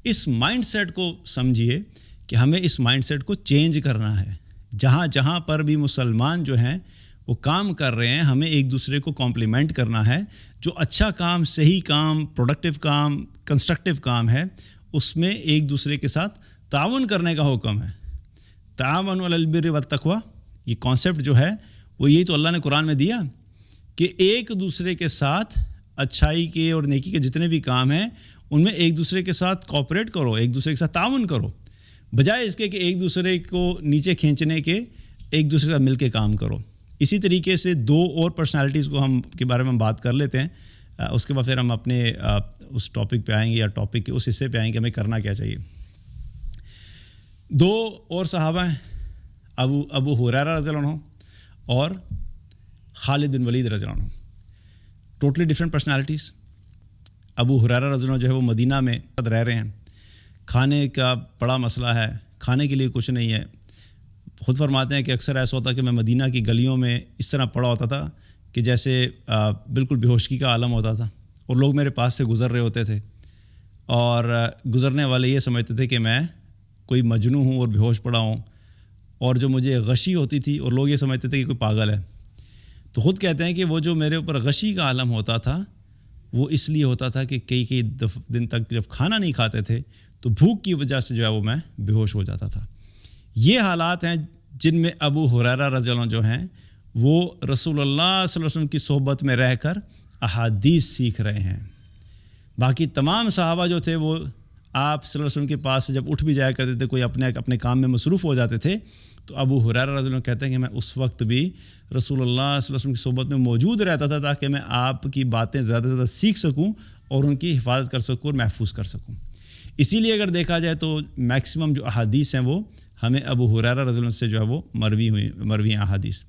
اس مائنڈ سیٹ کو سمجھیے کہ ہمیں اس مائنڈ سیٹ کو چینج کرنا ہے. جہاں جہاں پر بھی مسلمان جو ہیں وہ کام کر رہے ہیں، ہمیں ایک دوسرے کو کمپلیمنٹ کرنا ہے. جو اچھا کام، صحیح کام، پروڈکٹیو کام، کنسٹرکٹیو کام ہے اس میں ایک دوسرے کے ساتھ تعاون کرنے کا حکم ہے. تعاون علی البر والتقوی، یہ کانسیپٹ جو ہے وہ یہی تو اللہ نے قرآن میں دیا کہ ایک دوسرے کے ساتھ اچھائی کے اور نیکی کے جتنے بھی کام ہیں ان میں ایک دوسرے کے ساتھ کوآپریٹ کرو، ایک دوسرے کے ساتھ تعاون کرو، بجائے اس کے کہ ایک دوسرے کو نیچے کھینچنے کے ایک دوسرے کے ساتھ مل کے کام کرو. اسی طریقے سے دو اور پرسنالٹیز کو ہم کے بارے میں ہم بات کر لیتے ہیں، اس کے بعد پھر ہم اپنے اس ٹاپک پہ آئیں گے یا ٹاپک کے اس حصے پہ آئیں گے ہمیں کرنا کیا چاہیے. دو اور صحابہ ہیں، ابو ہریرہ رضی اللہ عنہ اور خالد بن ولید رضی اللہ عنہ. Totally different personalities. Abu Hurairah رضی اللہ عنہ جو ہے وہ مدینہ میں رہ رہے ہیں، کھانے کا بڑا مسئلہ ہے، کھانے کے لیے کچھ نہیں ہے. خود فرماتے ہیں کہ اکثر ایسا ہوتا کہ میں مدینہ کی گلیوں میں اس طرح پڑا ہوتا تھا کہ جیسے بالکل بے ہوشی کا عالم ہوتا تھا، اور لوگ میرے پاس سے گزر رہے ہوتے تھے اور گزرنے والے یہ سمجھتے تھے کہ میں کوئی مجنون ہوں اور بے ہوش پڑا ہوں، اور جو مجھے غشی ہوتی تھی اور لوگ یہ سمجھتے تھے کہ کوئی پاگل ہے. تو خود کہتے ہیں کہ وہ جو میرے اوپر غشی کا عالم ہوتا تھا وہ اس لیے ہوتا تھا کہ کئی دن تک جب کھانا نہیں کھاتے تھے تو بھوک کی وجہ سے جو ہے وہ میں بے ہوش ہو جاتا تھا. یہ حالات ہیں جن میں ابو ہریرہ رضی اللہ عنہ جو ہیں وہ رسول اللہ صلی اللہ علیہ وسلم کی صحبت میں رہ کر احادیث سیکھ رہے ہیں. باقی تمام صحابہ جو تھے وہ آپ صلی اللہ علیہ وسلم کے پاس سے جب اٹھ بھی جایا کرتے تھے، کوئی اپنے کام میں مصروف ہو جاتے تھے، تو ابو ہریرہ رضی اللہ عنہ کہتے ہیں کہ میں اس وقت بھی رسول اللہ صلی اللہ علیہ وسلم کی صحبت میں موجود رہتا تھا تاکہ میں آپ کی باتیں زیادہ سے زیادہ سیکھ سکوں اور ان کی حفاظت کر سکوں اور محفوظ کر سکوں. اسی لیے اگر دیکھا جائے تو میکسیمم جو احادیث ہیں وہ ہمیں ابو ہریرہ رضی اللہ عنہ سے جو ہے وہ مروی ہیں احادیث.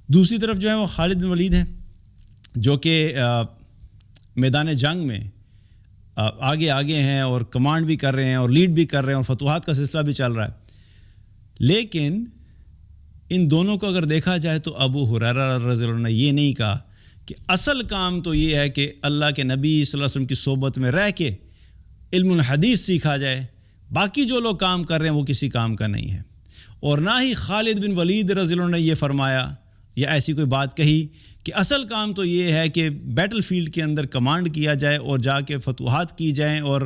دوسری طرف جو ہے وہ خالد بن ولید ہیں جو کہ میدان جنگ میں آگے ہیں اور کمانڈ بھی کر رہے ہیں اور لیڈ بھی کر رہے ہیں اور فتوحات کا سلسلہ بھی چل رہا ہے. لیکن ان دونوں کو اگر دیکھا جائے تو ابو ہریرہ رضی اللہ عنہ نے یہ نہیں کہا کہ اصل کام تو یہ ہے کہ اللہ کے نبی صلی اللہ علیہ وسلم کی صحبت میں رہ کے علم الحدیث سیکھا جائے، باقی جو لوگ کام کر رہے ہیں وہ کسی کام کا نہیں ہے. اور نہ ہی خالد بن ولید رضی اللہ عنہ نے یہ فرمایا یا ایسی کوئی بات کہی کہ اصل کام تو یہ ہے کہ بیٹل فیلڈ کے اندر کمانڈ کیا جائے اور جا کے فتوحات کی جائیں اور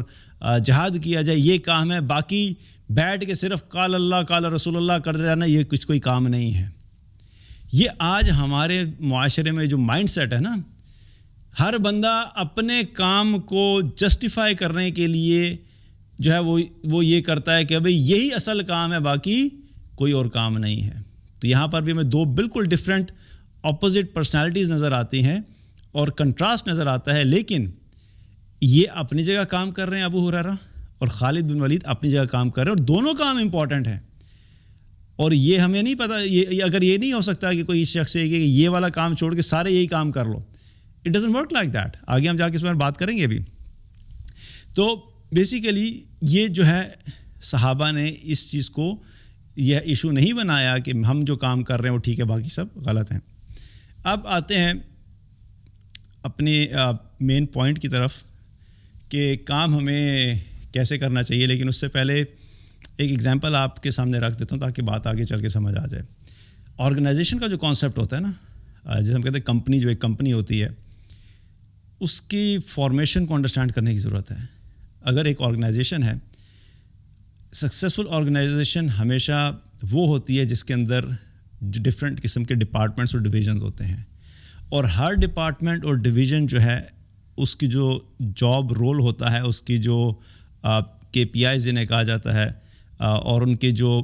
جہاد کیا جائے، یہ کام ہے. باقی بیٹھ کے صرف قال اللہ قال رسول اللہ کر رہنا یہ کچھ کوئی کام نہیں ہے. یہ آج ہمارے معاشرے میں جو مائنڈ سیٹ ہے نا، ہر بندہ اپنے کام کو جسٹیفائی کرنے کے لیے جو ہے وہ یہ کرتا ہے کہ بھئی یہی اصل کام ہے، باقی کوئی اور کام نہیں ہے. تو یہاں پر بھی ہمیں دو بالکل ڈفرینٹ اپوزٹ پرسنالٹیز نظر آتی ہیں اور کنٹراسٹ نظر آتا ہے. لیکن یہ اپنی جگہ کام کر رہے ہیں، ابو ہریرہ اور خالد بن ولید اپنی جگہ کام کر رہے ہیں، اور دونوں کام امپورٹنٹ ہیں. اور یہ ہمیں نہیں پتہ، اگر یہ نہیں ہو سکتا کہ کوئی شخص ہے کہ یہ والا کام چھوڑ کے سارے یہی کام کر لو. It doesn't work like that. آگے ہم جا کے اس بارے میں بات کریں گے ابھی. تو بیسیکلی یہ جو ہے صحابہ نے اس چیز کو یہ ایشو نہیں بنایا کہ ہم جو کام کر رہے ہیں وہ ٹھیک ہے، باقی سب غلط ہیں. اب آتے ہیں اپنے مین پوائنٹ کی طرف کہ کام ہمیں کیسے کرنا چاہیے. لیکن اس سے پہلے ایک ایگزامپل آپ کے سامنے رکھ دیتا ہوں تاکہ بات آگے چل کے سمجھ آ جائے. آرگنائزیشن کا جو کانسیپٹ ہوتا ہے نا، جیسے ہم کہتے ہیں کمپنی، جو ایک کمپنی ہوتی ہے اس کی فارمیشن کو انڈرسٹینڈ کرنے کی ضرورت ہے. اگر ایک آرگنائزیشن ہے، سکسیزفل آرگنائزیشن ہمیشہ وہ ہوتی ہے جس کے اندر ڈفرینٹ قسم کے ڈپارٹمنٹس اور ڈویژنز ہوتے ہیں، اور ہر ڈپارٹمنٹ اور ڈویژن جو ہے اس کی جو جاب رول ہوتا ہے، اس کی جو KPIs جنہیں کہا جاتا ہے، اور ان کے جو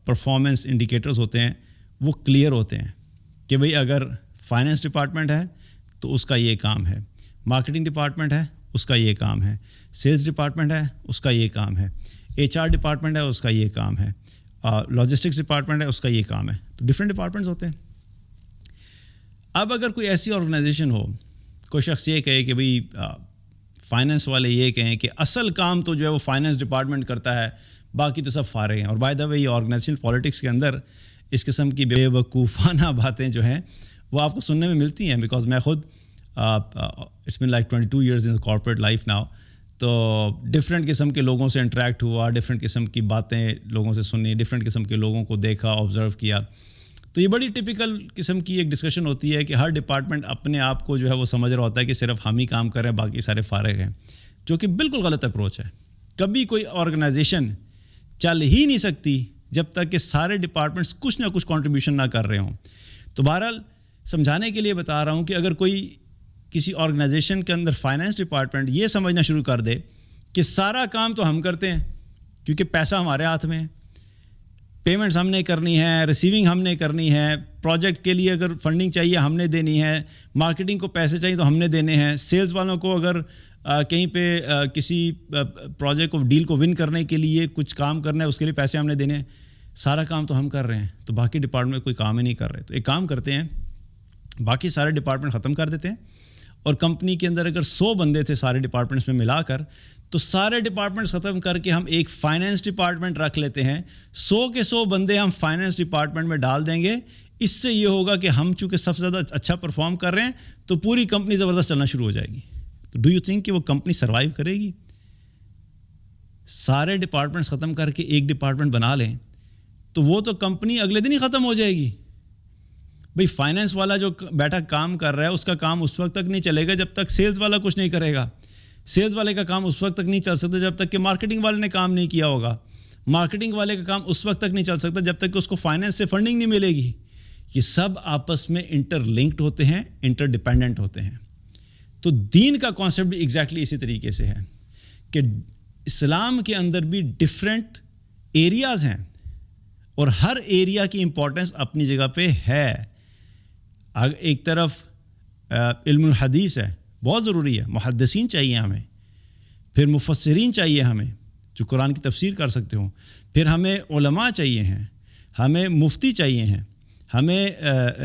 پرفارمنس انڈیکیٹرز ہوتے ہیں وہ کلیئر ہوتے ہیں کہ بھئی اگر فائنینس ڈپارٹمنٹ ہے تو اس کا یہ کام ہے، مارکیٹنگ ڈپارٹمنٹ ہے اس کا یہ کام ہے، سیلز ڈپارٹمنٹ ہے اس کا یہ کام ہے، HR ڈپارٹمنٹ ہے اس کا یہ کام ہے، لاجسٹکس ڈپارٹمنٹ ہے اس کا یہ کام ہے. تو ڈفرینٹ ڈپارٹمنٹس ہوتے ہیں. اب اگر کوئی ایسی آرگنائزیشن ہو، کوئی شخص یہ کہے کہ بھئی فائنینس والے یہ کہیں کہ اصل کام تو جو ہے وہ فائنینس ڈپارٹمنٹ کرتا ہے، باقی تو سب فارغ ہیں. اور بائی دا وے یہ آرگنائزیشن پالیٹکس کے اندر اس قسم کی بے وقوفانہ باتیں جو ہیں وہ آپ کو سننے میں ملتی ہیں. بیکاز میں خود it's been like 22 years in corporate life now, تو ڈفرینٹ قسم کے لوگوں سے انٹریکٹ ہوا، ڈفرینٹ قسم کی باتیں لوگوں سے سنی، ڈفرینٹ قسم کے لوگوں کو دیکھا، آبزرو کیا. تو یہ بڑی ٹپیکل قسم کی ایک ڈسکشن ہوتی ہے کہ ہر ڈپارٹمنٹ اپنے آپ کو جو ہے وہ سمجھ رہا ہوتا ہے کہ صرف ہم ہی کام کر رہے ہیں، باقی سارے فارغ ہیں، جو کہ بالکل غلط اپروچ ہے. کبھی کوئی آرگنائزیشن چل ہی نہیں سکتی جب تک کہ سارے ڈپارٹمنٹس کچھ نہ کچھ کنٹریبیوشن نہ کر رہے ہوں. تو بہرحال سمجھانے کے لیے بتا رہا ہوں کہ اگر کوئی کسی آرگنائزیشن کے اندر فائنینس ڈپارٹمنٹ یہ سمجھنا شروع کر دے کہ سارا کام تو ہم کرتے ہیں کیونکہ پیسہ ہمارے ہاتھ میں ہے، پیمنٹس ہم نے کرنی ہے، ریسیونگ ہم نے کرنی ہے، پروجیکٹ کے لیے اگر فنڈنگ چاہیے ہم نے دینی ہے، مارکیٹنگ کو پیسے چاہیے تو ہم نے دینے ہیں، سیلز والوں کو اگر کہیں پہ کسی پروجیکٹ کو ڈیل کو ون کرنے کے لیے کچھ کام کرنا ہے اس کے لیے پیسے ہم نے دینے ہیں، سارا کام تو ہم کر رہے ہیں، تو باقی ڈپارٹمنٹ میں کوئی کام ہی نہیں کر رہے. تو ایک کام کرتے ہیں، باقی سارے ڈپارٹمنٹ ختم کر دیتے ہیں، اور کمپنی کے اندر اگر 100 بندے تھے سارے ڈپارٹمنٹس میں ملا کر، تو سارے ڈپارٹمنٹس ختم کر کے ہم ایک فائنینس ڈپارٹمنٹ رکھ لیتے ہیں. 100 کے 100 بندے ہم فائنینس ڈپارٹمنٹ میں ڈال دیں گے. اس سے یہ ہوگا کہ ہم چونکہ سب سے زیادہ اچھا پرفارم کر رہے ہیں تو پوری کمپنی زبردست چلنا شروع ہو جائے گی. تو ڈو یو تھنک کہ وہ کمپنی سروائیو کرے گی؟ سارے ڈپارٹمنٹس ختم کر کے ایک ڈپارٹمنٹ بنا لیں تو وہ تو کمپنی اگلے دن ہی ختم ہو جائے گی. بھئی فائنینس والا جو بیٹھا کام کر رہا ہے اس کا کام اس وقت تک نہیں چلے گا جب تک سیلز والا کچھ نہیں کرے گا. سیلز والے کا کام اس وقت تک نہیں چل سکتا جب تک کہ مارکیٹنگ والے نے کام نہیں کیا ہوگا. مارکیٹنگ والے کا کام اس وقت تک نہیں چل سکتا جب تک کہ اس کو فائنینس سے فنڈنگ نہیں ملے گی. یہ سب آپس میں انٹر لنکڈ ہوتے ہیں، انٹر ڈیپینڈنٹ ہوتے ہیں. تو دین کا کانسیپٹ بھی ایگزیکٹلی اسی طریقے سے ہے کہ اسلام کے اندر بھی ڈفرینٹ ایریاز ہیں اور ہر ایریا کی امپورٹنس اپنی جگہ پہ ہے. ایک طرف علم الحدیث ہے، بہت ضروری ہے، محدثین چاہیے ہمیں، پھر مفسرین چاہیے ہمیں جو قرآن کی تفسیر کر سکتے ہوں، پھر ہمیں علماء چاہیے ہیں، ہمیں مفتی چاہیے ہیں، ہمیں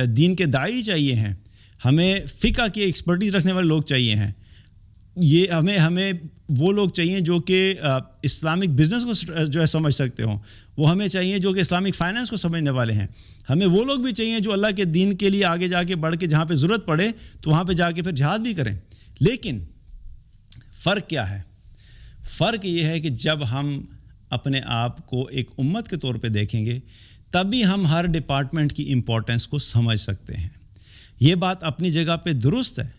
دین کے داعی چاہیے ہیں، ہمیں فقہ کی ایکسپرٹیز رکھنے والے لوگ چاہیے ہیں. یہ ہمیں وہ لوگ چاہیے جو کہ اسلامک بزنس کو جو ہے سمجھ سکتے ہوں، وہ ہمیں چاہیے جو کہ اسلامک فائنینس کو سمجھنے والے ہیں. ہمیں وہ لوگ بھی چاہیے جو اللہ کے دین کے لیے آگے جا کے بڑھ کے جہاں پہ ضرورت پڑے تو وہاں پہ جا کے پھر جہاد بھی کریں. لیکن فرق کیا ہے؟ فرق یہ ہے کہ جب ہم اپنے آپ کو ایک امت کے طور پہ دیکھیں گے تبھی ہم ہر ڈپارٹمنٹ کی امپورٹنس کو سمجھ سکتے ہیں. یہ بات اپنی جگہ پہ درست ہے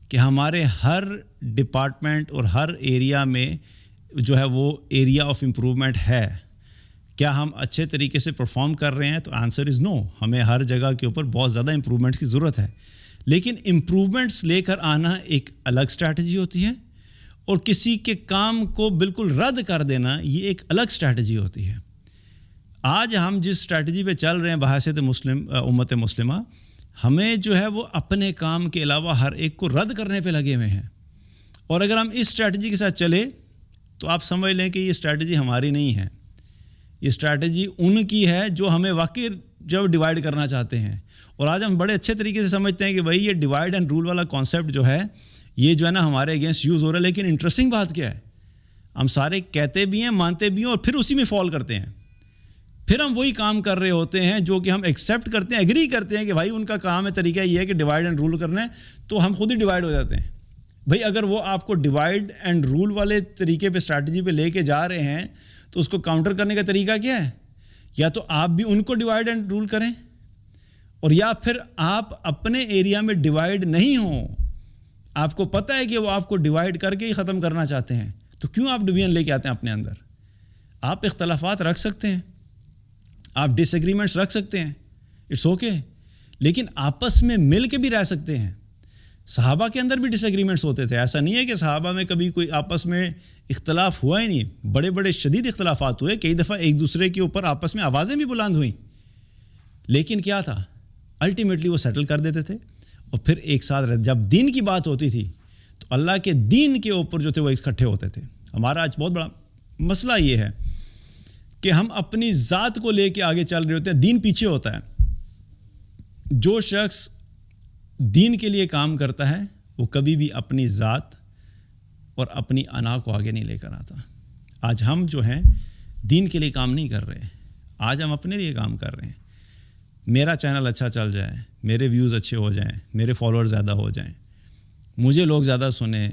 کہ ہمارے ہر ڈپارٹمنٹ اور ہر ایریا میں جو ہے وہ ایریا آف امپروومنٹ ہے. کیا ہم اچھے طریقے سے پرفارم کر رہے ہیں؟ تو آنسر از نو. ہمیں ہر جگہ کے اوپر بہت زیادہ امپروومنٹس کی ضرورت ہے. لیکن امپروومنٹس لے کر آنا ایک الگ اسٹریٹجی ہوتی ہے اور کسی کے کام کو بالکل رد کر دینا یہ ایک الگ اسٹریٹجی ہوتی ہے. آج ہم جس اسٹریٹجی پہ چل رہے ہیں بحیثیت امت مسلمہ، ہمیں جو ہے وہ اپنے کام کے علاوہ ہر ایک کو رد کرنے پہ لگے ہوئے ہیں. اور اگر ہم اس اسٹریٹجی کے ساتھ چلے تو آپ سمجھ لیں کہ یہ اسٹریٹجی ہماری نہیں ہے، یہ اسٹریٹجی ان کی ہے جو ہمیں واقعی جو ڈیوائیڈ کرنا چاہتے ہیں. اور آج ہم بڑے اچھے طریقے سے سمجھتے ہیں کہ بھائی یہ ڈیوائیڈ اینڈ رول والا کانسیپٹ جو ہے یہ جو ہے نا ہمارے اگینسٹ یوز ہو رہا ہے. لیکن انٹرسٹنگ بات کیا ہے، ہم سارے کہتے بھی ہیں، مانتے بھی ہیں اور پھر اسی میں فال کرتے ہیں. پھر ہم وہی کام کر رہے ہوتے ہیں جو کہ ہم ایکسیپٹ کرتے ہیں، ایگری کرتے ہیں کہ بھائی ان کا کام ہے، طریقہ یہ ہے کہ ڈیوائیڈ اینڈ رول کرنا ہے، تو ہم خود ہی ڈیوائیڈ ہو جاتے ہیں. بھائی اگر وہ آپ کو ڈیوائیڈ اینڈ رول والے طریقے پہ اسٹریٹجی پہ لے کے جا رہے ہیں تو اس کو کاؤنٹر کرنے کا طریقہ کیا ہے؟ یا تو آپ بھی ان کو ڈیوائیڈ اینڈ رول کریں، اور یا پھر آپ اپنے ایریا میں ڈیوائیڈ نہیں ہوں. آپ کو پتہ ہے کہ وہ آپ کو ڈیوائیڈ کر کے ہی ختم کرنا چاہتے ہیں، تو کیوں آپ ڈویژن لے کے آتے ہیں اپنے اندر؟ آپ اختلافات رکھ سکتے ہیں، آپ ڈس ایگریمنٹس رکھ سکتے ہیں، اٹس اوکے، لیکن آپس میں مل کے بھی رہ سکتے ہیں. صحابہ کے اندر بھی ڈس ایگریمنٹس ہوتے تھے. ایسا نہیں ہے کہ صحابہ میں کبھی کوئی آپس میں اختلاف ہوا ہی نہیں. بڑے بڑے شدید اختلافات ہوئے، کئی دفعہ ایک دوسرے کے اوپر آپس میں آوازیں بھی بلند ہوئیں، لیکن کیا تھا، الٹیمیٹلی وہ سیٹل کر دیتے تھے اور پھر ایک ساتھ رہتے. جب دین کی بات ہوتی تھی تو اللہ کے دین کے اوپر جو تھے وہ اکٹھے ہوتے تھے. ہمارا آج بہت بڑا مسئلہ یہ ہے کہ ہم اپنی ذات کو لے کے آگے چل رہے ہوتے ہیں، دین پیچھے ہوتا ہے. جو شخص دین کے لیے کام کرتا ہے وہ کبھی بھی اپنی ذات اور اپنی انا کو آگے نہیں لے کر آتا. آج ہم جو ہیں دین کے لیے کام نہیں کر رہے، آج ہم اپنے لیے کام کر رہے ہیں. میرا چینل اچھا چل جائے، میرے ویوز اچھے ہو جائیں، میرے فالوور زیادہ ہو جائیں، مجھے لوگ زیادہ سنیں،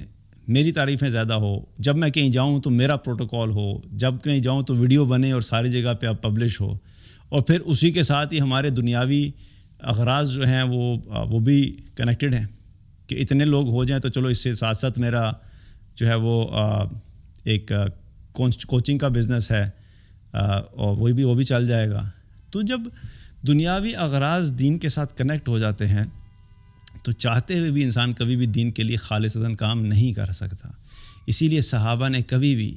میری تعریفیں زیادہ ہو، جب میں کہیں جاؤں تو میرا پروٹوکول ہو، جب کہیں جاؤں تو ویڈیو بنے اور ساری جگہ پہ اب پبلش ہو، اور پھر اسی کے ساتھ ہی ہمارے دنیاوی اغراض جو ہیں وہ بھی کنیکٹڈ ہیں کہ اتنے لوگ ہو جائیں تو چلو اس سے ساتھ ساتھ میرا جو ہے وہ ایک کوچنگ کا بزنس ہے اور وہ بھی چل جائے گا. تو جب دنیاوی اغراض دین کے ساتھ کنیکٹ ہو جاتے ہیں تو چاہتے ہوئے بھی انسان کبھی بھی دین کے لیے خالصتاً کام نہیں کر سکتا. اسی لیے صحابہ نے کبھی بھی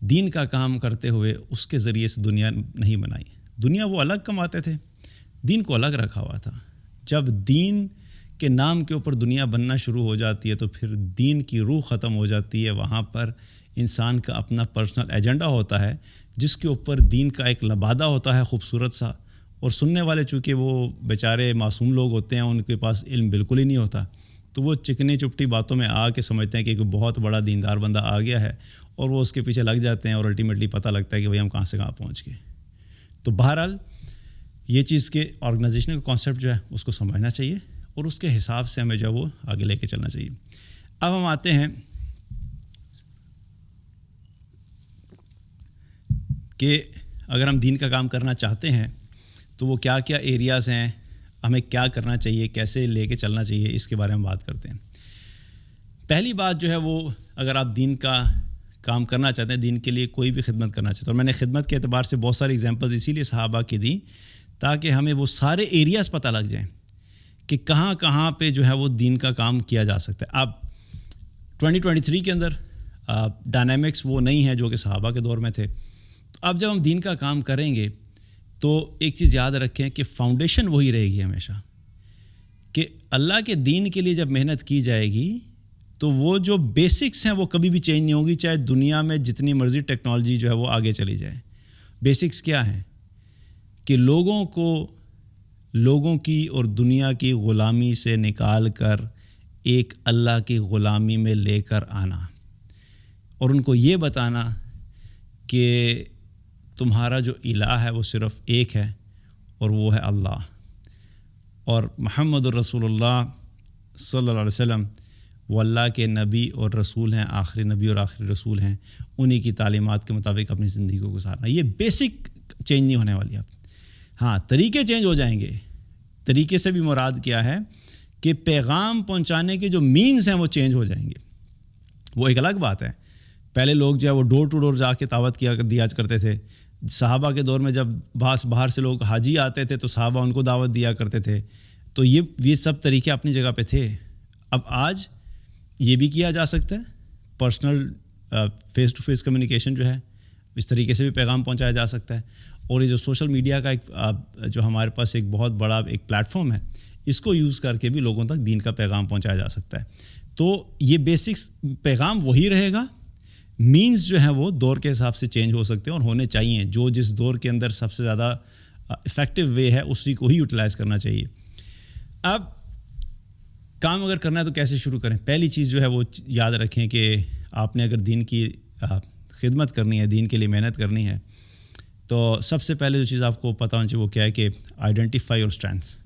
دین کا کام کرتے ہوئے اس کے ذریعے سے دنیا نہیں بنائی. دنیا وہ الگ کماتے تھے، دین کو الگ رکھا ہوا تھا. جب دین کے نام کے اوپر دنیا بننا شروع ہو جاتی ہے تو پھر دین کی روح ختم ہو جاتی ہے. وہاں پر انسان کا اپنا پرسنل ایجنڈا ہوتا ہے جس کے اوپر دین کا ایک لبادہ ہوتا ہے خوبصورت سا، اور سننے والے چونکہ وہ بیچارے معصوم لوگ ہوتے ہیں، ان کے پاس علم بالکل ہی نہیں ہوتا، تو وہ چکنی چپٹی باتوں میں آ کے سمجھتے ہیں کہ ایک بہت بڑا دیندار بندہ آ گیا ہے، اور وہ اس کے پیچھے لگ جاتے ہیں اور الٹیمیٹلی پتہ لگتا ہے کہ بھئی ہم کہاں سے کہاں پہنچ گئے. تو بہرحال یہ چیز کے آرگنائزیشن کا کانسیپٹ جو ہے اس کو سمجھنا چاہیے اور اس کے حساب سے ہمیں جو ہے وہ آگے لے کے چلنا چاہیے. اب ہم آتے ہیں کہ اگر ہم دین کا کام کرنا چاہتے ہیں تو وہ کیا کیا ایریاز ہیں، ہمیں کیا کرنا چاہیے، کیسے لے کے چلنا چاہیے، اس کے بارے میں بات کرتے ہیں. پہلی بات جو ہے وہ اگر آپ دین کا کام کرنا چاہتے ہیں، دین کے لیے کوئی بھی خدمت کرنا چاہتے ہیں، اور میں نے خدمت کے اعتبار سے بہت ساری ایگزامپلز اسی لیے صحابہ کی دی تاکہ ہمیں وہ سارے ایریاز پتہ لگ جائیں کہ کہاں کہاں پہ جو ہے وہ دین کا کام کیا جا سکتا ہے. اب 2023 کے اندر ڈائنامکس وہ نہیں ہے جو کہ صحابہ کے دور میں تھے. تو اب جب ہم دین کا کام کریں گے تو ایک چیز یاد رکھیں کہ فاؤنڈیشن وہی رہے گی ہمیشہ، کہ اللہ کے دین کے لیے جب محنت کی جائے گی تو وہ جو بیسکس ہیں وہ کبھی بھی چینج نہیں ہوگی، چاہے دنیا میں جتنی مرضی ٹیکنالوجی جو ہے وہ آگے چلی جائے. بیسکس کیا ہیں کہ لوگوں کی اور دنیا کی غلامی سے نکال کر ایک اللہ کی غلامی میں لے کر آنا، اور ان کو یہ بتانا کہ تمہارا جو الہ ہے وہ صرف ایک ہے اور وہ ہے اللہ، اور محمد الرسول اللہ صلی اللہ علیہ وسلم وہ اللہ کے نبی اور رسول ہیں، آخری نبی اور آخری رسول ہیں. انہی کی تعلیمات کے مطابق اپنی زندگی کو گزارنا. یہ بیسک چینج نہیں ہونے والی. اب ہاں طریقے چینج ہو جائیں گے. طریقے سے بھی مراد کیا ہے کہ پیغام پہنچانے کے جو مینز ہیں وہ چینج ہو جائیں گے. وہ ایک الگ بات ہے. پہلے لوگ جو ہے وہ ڈور ٹو ڈور جا کے دعوت دیا کرتے تھے. صحابہ کے دور میں جب باہر سے لوگ حاجی آتے تھے تو صحابہ ان کو دعوت دیا کرتے تھے. تو یہ سب طریقے اپنی جگہ پہ تھے. اب آج یہ بھی کیا جا سکتا ہے. Personal face to face communication جو ہے اس طریقے سے بھی پیغام پہنچایا جا سکتا ہے. اور یہ جو سوشل میڈیا کا ایک جو ہمارے پاس ایک بہت بڑا ایک پلیٹ فارم ہے، اس کو یوز کر کے بھی لوگوں تک دین کا پیغام پہنچایا جا سکتا ہے. تو یہ بیسکس پیغام وہی رہے گا. مینز جو ہیں وہ دور کے حساب سے چینج ہو سکتے ہیں اور ہونے چاہیے. جو جس دور کے اندر سب سے زیادہ افیکٹو وے ہے اسی کو ہی یوٹیلائز کرنا چاہیے. اب کام اگر کرنا ہے تو کیسے شروع کریں؟ پہلی چیز جو ہے وہ یاد رکھیں کہ آپ نے اگر دین کی خدمت کرنی ہے، دین کے لیے محنت کرنی ہے، تو سب سے پہلے جو چیز آپ کو پتہ ہونا چاہیے وہ کیا ہے کہ آئیڈینٹیفائی یور اسٹرینتھس.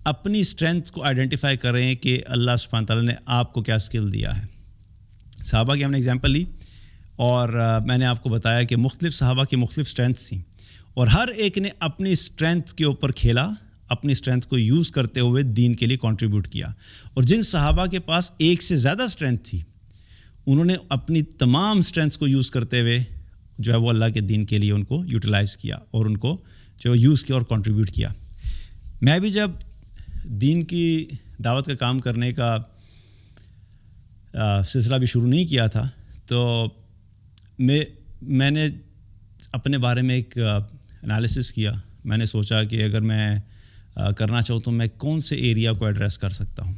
اپنی اسٹرینتھ کو آئیڈینٹیفائی کریں کہ اللہ سبحانہ تعالیٰ نے آپ کو کیا اسکل دیا ہے. صحابہ کی ہم نے اگزامپل لی اور میں نے آپ کو بتایا کہ مختلف صحابہ کی مختلف اسٹرینتھس تھیں اور ہر ایک نے اپنی اسٹرینتھ کے اوپر کھیلا، اپنی اسٹرینتھ کو یوز کرتے ہوئے دین کے لیے کنٹریبیوٹ کیا. اور جن صحابہ کے پاس ایک سے زیادہ اسٹرینتھ تھی انہوں نے اپنی تمام اسٹرینتھس کو یوز کرتے ہوئے جو ہے وہ اللہ کے دین کے لیے ان کو یوٹیلائز کیا اور ان کو جو یوز کیا اور کنٹریبیوٹ کیا. میں بھی جب دین کی دعوت کا کام کرنے کا سلسلہ بھی شروع نہیں کیا تھا تو میں نے اپنے بارے میں ایک انالیسس کیا. میں نے سوچا کہ اگر میں کرنا چاہوں تو میں کون سے ایریا کو ایڈریس کر سکتا ہوں.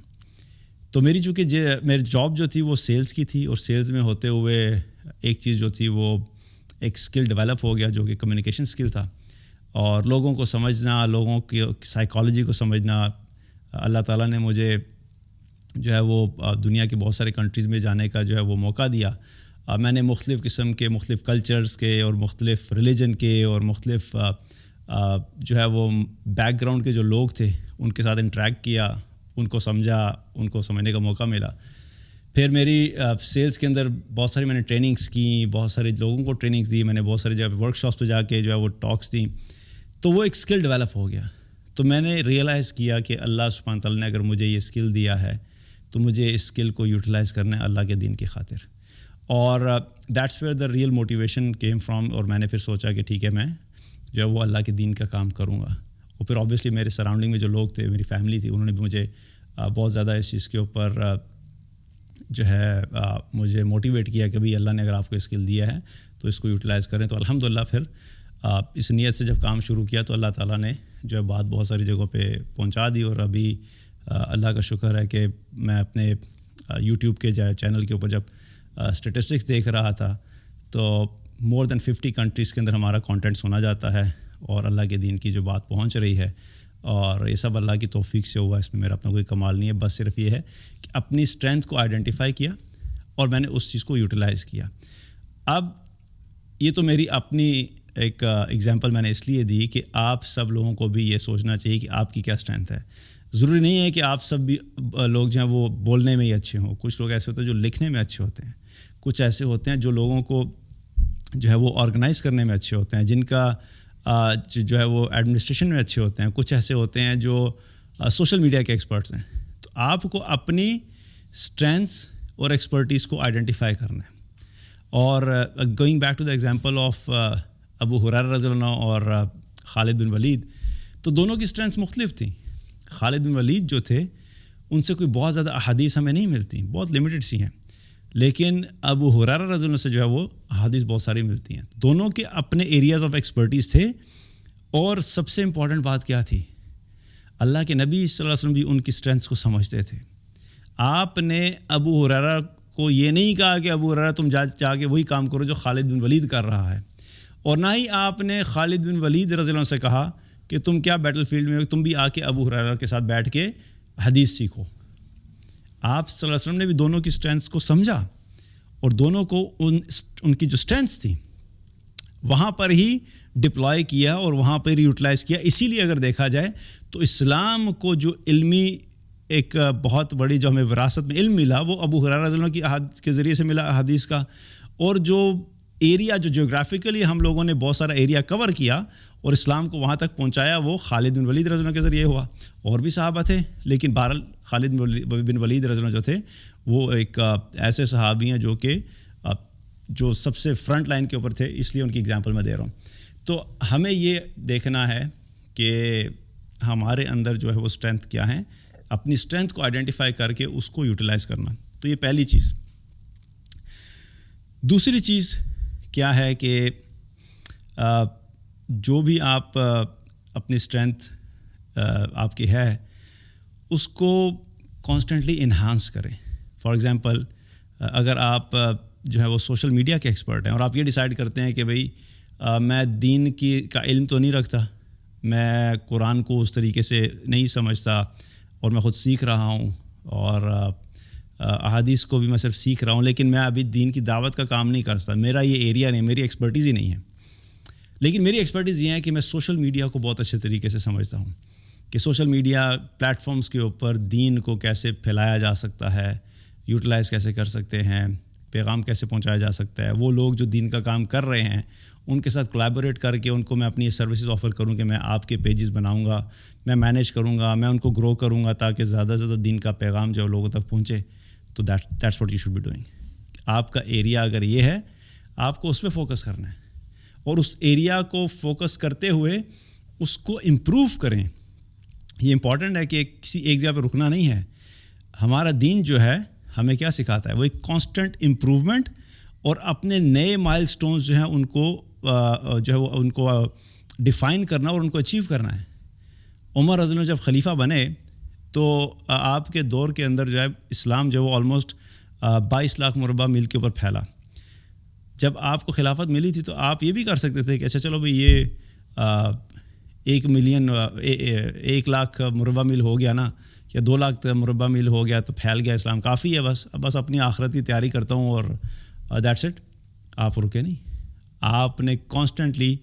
تو میری چونکہ میری جاب جو تھی وہ سیلز کی تھی, اور سیلز میں ہوتے ہوئے ایک چیز جو تھی وہ ایک اسکل ڈیولپ ہو گیا جو کہ کمیونیکیشن اسکل تھا, اور لوگوں کو سمجھنا, لوگوں کی سائیکالوجی کو سمجھنا. اللہ تعالیٰ نے مجھے جو ہے وہ دنیا کے بہت سارے کنٹریز میں جانے کا جو ہے وہ موقع دیا. میں نے مختلف قسم کے مختلف کلچرز کے اور مختلف ریلیجن کے اور مختلف جو ہے وہ بیک گراؤنڈ کے جو لوگ تھے ان کے ساتھ انٹریکٹ کیا, ان کو سمجھا, ان کو سمجھنے کا موقع ملا. پھر میری سیلز کے اندر بہت ساری میں نے ٹریننگز کی, بہت سارے لوگوں کو ٹریننگز دی, میں نے بہت ساری جگہ ورک شاپس پہ جا کے جو ہے وہ ٹاکس دیں. تو وہ ایک اسکل ڈیولپ ہو گیا. تو میں نے ریئلائز کیا کہ اللہ سبحانہ تعالیٰ نے اگر مجھے یہ اسکل دیا ہے تو مجھے اس اسکل کو یوٹیلائز کرنا ہے اللہ کے دین کی خاطر. اور that's where the real motivation came from. اور میں نے پھر سوچا کہ ٹھیک ہے میں جو ہے وہ اللہ کے دین کا کام کروں گا. اور پھر آبویسلی میرے سراؤنڈنگ میں جو لوگ تھے, میری فیملی تھی, انہوں نے بھی مجھے بہت زیادہ اس چیز کے اوپر جو ہے مجھے موٹیویٹ کیا کہ بھئی اللہ نے اگر آپ کو اسکل دیا ہے تو اس کو یوٹیلائز کریں. تو الحمدللہ پھر اس نیت سے جب کام شروع کیا تو اللہ تعالیٰ نے جو ہے بات بہت ساری جگہوں پہ پہنچا دی. اور ابھی اللہ کا شکر ہے کہ میں اپنے یوٹیوب کے چینل کے اوپر جب اسٹیٹسٹکس دیکھ رہا تھا تو مور دین 50 کنٹریز کے اندر ہمارا کانٹینٹ سنا جاتا ہے, اور اللہ کے دین کی جو بات پہنچ رہی ہے. اور یہ سب اللہ کی توفیق سے ہوا, اس میں میرا اپنا کوئی کمال نہیں ہے, بس صرف یہ ہے کہ اپنی اسٹرینتھ کو آئیڈینٹیفائی کیا اور میں نے اس چیز کو یوٹیلائز کیا. اب یہ تو میری اپنی ایک ایگزامپل میں نے اس لیے دی کہ آپ سب لوگوں کو بھی یہ سوچنا چاہیے کہ آپ کی کیا اسٹرینتھ ہے. ضروری نہیں ہے کہ آپ سب بھی لوگ جو ہیں وہ بولنے میں ہی اچھے ہوں. کچھ لوگ ایسے ہوتے ہیں جو لکھنے میں اچھے ہوتے ہیں, کچھ ایسے ہوتے ہیں جو لوگوں کو جو ہے وہ آرگنائز کرنے میں اچھے ہوتے ہیں, جن کا جو ہے وہ ایڈمنسٹریشن میں اچھے ہوتے ہیں, کچھ ایسے ہوتے ہیں جو سوشل میڈیا کے ایکسپرٹس ہیں. تو آپ کو اپنی اسٹرینتھس اور ایکسپرٹیز کو آئیڈینٹیفائی کرنا ہے. اور going back to the example of Abu Hurairah رضی اللہ عنہ اور خالد بن ولید, تو دونوں کی اسٹرینتھس مختلف تھیں. خالد بن ولید جو تھے ان سے کوئی بہت زیادہ احادیث ہمیں نہیں ملتی, بہت لمیٹڈ سی ہیں, لیکن ابو ہریرہ رضی اللہ عنہ سے جو ہے وہ احادیث بہت ساری ملتی ہیں. دونوں کے اپنے ایریاز آف ایکسپرٹیز تھے. اور سب سے امپورٹنٹ بات کیا تھی, اللہ کے نبی صلی اللہ علیہ وسلم بھی ان کی اسٹرینتھس کو سمجھتے تھے. آپ نے ابو ہریرہ کو یہ نہیں کہا کہ ابو ہریرہ تم جا کے وہی کام کرو جو خالد بن ولید کر رہا ہے, اور نہ ہی آپ نے خالد بن ولید رضی اللہ عنہ سے کہا کہ تم کیا بیٹل فیلڈ میں ہو, تم بھی آ کے ابو ہریرہ کے ساتھ بیٹھ کے حدیث سیکھو. آپ صلی اللہ علیہ وسلم نے بھی دونوں کی اسٹرینتھس کو سمجھا, اور دونوں کو ان کی جو اسٹرینتھس تھیں وہاں پر ہی ڈپلوائے کیا اور وہاں پر ہی یوٹیلائز کیا. اسی لیے اگر دیکھا جائے تو اسلام کو جو علمی ایک بہت بڑی جو ہمیں وراثت میں علم ملا وہ ابو ہریرہ رضی اللہ عنہ کی احادیث کے ذریعے سے ملا, حدیث کا. اور جو ایریا جو جیوگرافیکلی ہم لوگوں نے بہت سارا ایریا کور کیا اور اسلام کو وہاں تک پہنچایا وہ خالد بن ولید رضی اللہ عنہ کے ذریعے ہوا. اور بھی صحابہ تھے, لیکن بہرحال خالد بن ولید رضی اللہ عنہ جو تھے وہ ایک ایسے صحابی ہیں جو کہ جو سب سے فرنٹ لائن کے اوپر تھے, اس لیے ان کی ایگزامپل میں دے رہا ہوں. تو ہمیں یہ دیکھنا ہے کہ ہمارے اندر جو ہے وہ اسٹرینتھ کیا ہیں, اپنی اسٹرینتھ کو آئیڈینٹیفائی کر کے اس کو یوٹیلائز کرنا. تو یہ پہلی چیز. دوسری چیز کیا ہے کہ جو بھی آپ اپنی اسٹرینتھ آپ کی ہے اس کو کانسٹنٹلی انہانس کریں. فار ایگزامپل اگر آپ جو ہے وہ سوشل میڈیا کے ایکسپرٹ ہیں اور آپ یہ ڈیسائیڈ کرتے ہیں کہ بھئی میں دین کا علم تو نہیں رکھتا, میں قرآن کو اس طریقے سے نہیں سمجھتا اور میں خود سیکھ رہا ہوں, اور احادیث کو بھی میں صرف سیکھ رہا ہوں, لیکن میں ابھی دین کی دعوت کا کام نہیں کر سکتا, میرا یہ ایریا نہیں, میری ایکسپرٹیز ہی نہیں ہے. لیکن میری ایکسپرٹیز یہ ہے کہ میں سوشل میڈیا کو بہت اچھے طریقے سے سمجھتا ہوں کہ سوشل میڈیا پلیٹ فارمز کے اوپر دین کو کیسے پھیلایا جا سکتا ہے, یوٹیلائز کیسے کر سکتے ہیں, پیغام کیسے پہنچایا جا سکتا ہے. وہ لوگ جو دین کا کام کر رہے ہیں ان کے ساتھ کولیبوریٹ کر کے ان کو میں اپنی سروسز آفر کروں کہ میں آپ کے پیجز بناؤں گا, میں مینیج کروں گا, میں ان کو گرو کروں گا تاکہ زیادہ سے زیادہ دین کا پیغام جو لوگوں تک پہنچے. تو that's what you should be doing. آپ کا ایریا اگر یہ ہے آپ کو اس پہ فوکس کرنا ہے, اور اس ایریا کو فوکس کرتے ہوئے اس کو امپروو کریں. یہ امپورٹنٹ ہے کہ کسی ایک جگہ پہ رکنا نہیں ہے. ہمارا دین جو ہے ہمیں کیا سکھاتا ہے؟ وہ ایک کانسٹنٹ امپرومنٹ اور اپنے نئے مائل سٹونز جو ہیں ان کو جو ہے وہ ان کو ڈیفائن کرنا اور ان کو اچیو کرنا ہے. عمر رضی اللہ عنہ جب خلیفہ بنے تو آپ کے دور کے اندر جو ہے اسلام جو ہے وہ آلموسٹ 22 لاکھ مربع میل کے اوپر پھیلا. جب آپ کو خلافت ملی تھی تو آپ یہ بھی کر سکتے تھے کہ اچھا چلو بھئی یہ 1 لاکھ مربع میل ہو گیا نا، یا 2 لاکھ مربع میل ہو گیا تو پھیل گیا اسلام، کافی ہے، بس اپنی آخرت کی تیاری کرتا ہوں اور دیٹس اٹ. آپ رکے نہیں، آپ نے کانسٹنٹلی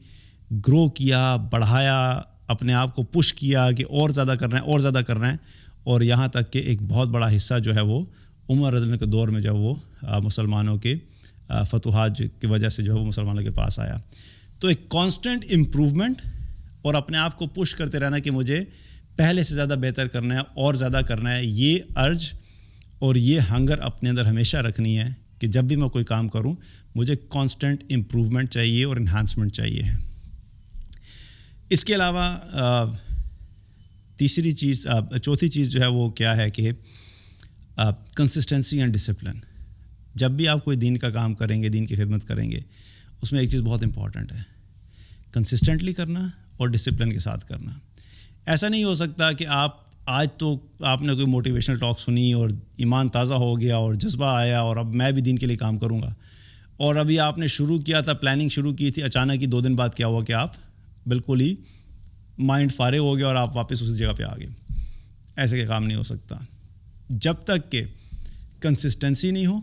گرو کیا، بڑھایا، اپنے آپ کو پش کیا کہ اور زیادہ کرنا ہے اور زیادہ کرنا ہے، اور یہاں تک کہ ایک بہت بڑا حصہ جو ہے وہ عمر رضی اللہ عنہ کے دور میں جو وہ مسلمانوں کے فتوحات کی وجہ سے جو ہے وہ مسلمانوں کے پاس آیا. تو ایک کانسٹنٹ امپرومنٹ اور اپنے آپ کو پش کرتے رہنا کہ مجھے پہلے سے زیادہ بہتر کرنا ہے اور زیادہ کرنا ہے، یہ ارج اور یہ ہنگر اپنے اندر ہمیشہ رکھنی ہے کہ جب بھی میں کوئی کام کروں مجھے کانسٹنٹ امپرومنٹ چاہیے اور انہانسمنٹ چاہیے. اس کے علاوہ چوتھی چیز جو ہے وہ کیا ہے کہ کنسسٹنسی اینڈ ڈسپلن. جب بھی آپ کوئی دین کا کام کریں گے، دین کی خدمت کریں گے، اس میں ایک چیز بہت امپورٹنٹ ہے، کنسسٹنٹلی کرنا اور ڈسپلن کے ساتھ کرنا. ایسا نہیں ہو سکتا کہ آج تو آپ نے کوئی موٹیویشنل ٹاک سنی اور ایمان تازہ ہو گیا اور جذبہ آیا اور اب میں بھی دین کے لیے کام کروں گا، اور ابھی آپ نے شروع کیا تھا، پلاننگ شروع کی تھی، اچانک ہی 2 دن بعد کیا ہوا کہ آپ بالکل ہی مائنڈ فارغ ہو گیا اور آپ واپس اسی جگہ پہ آ گئے. ایسے کا کام نہیں ہو سکتا جب تک کہ کنسسٹنسی نہیں ہو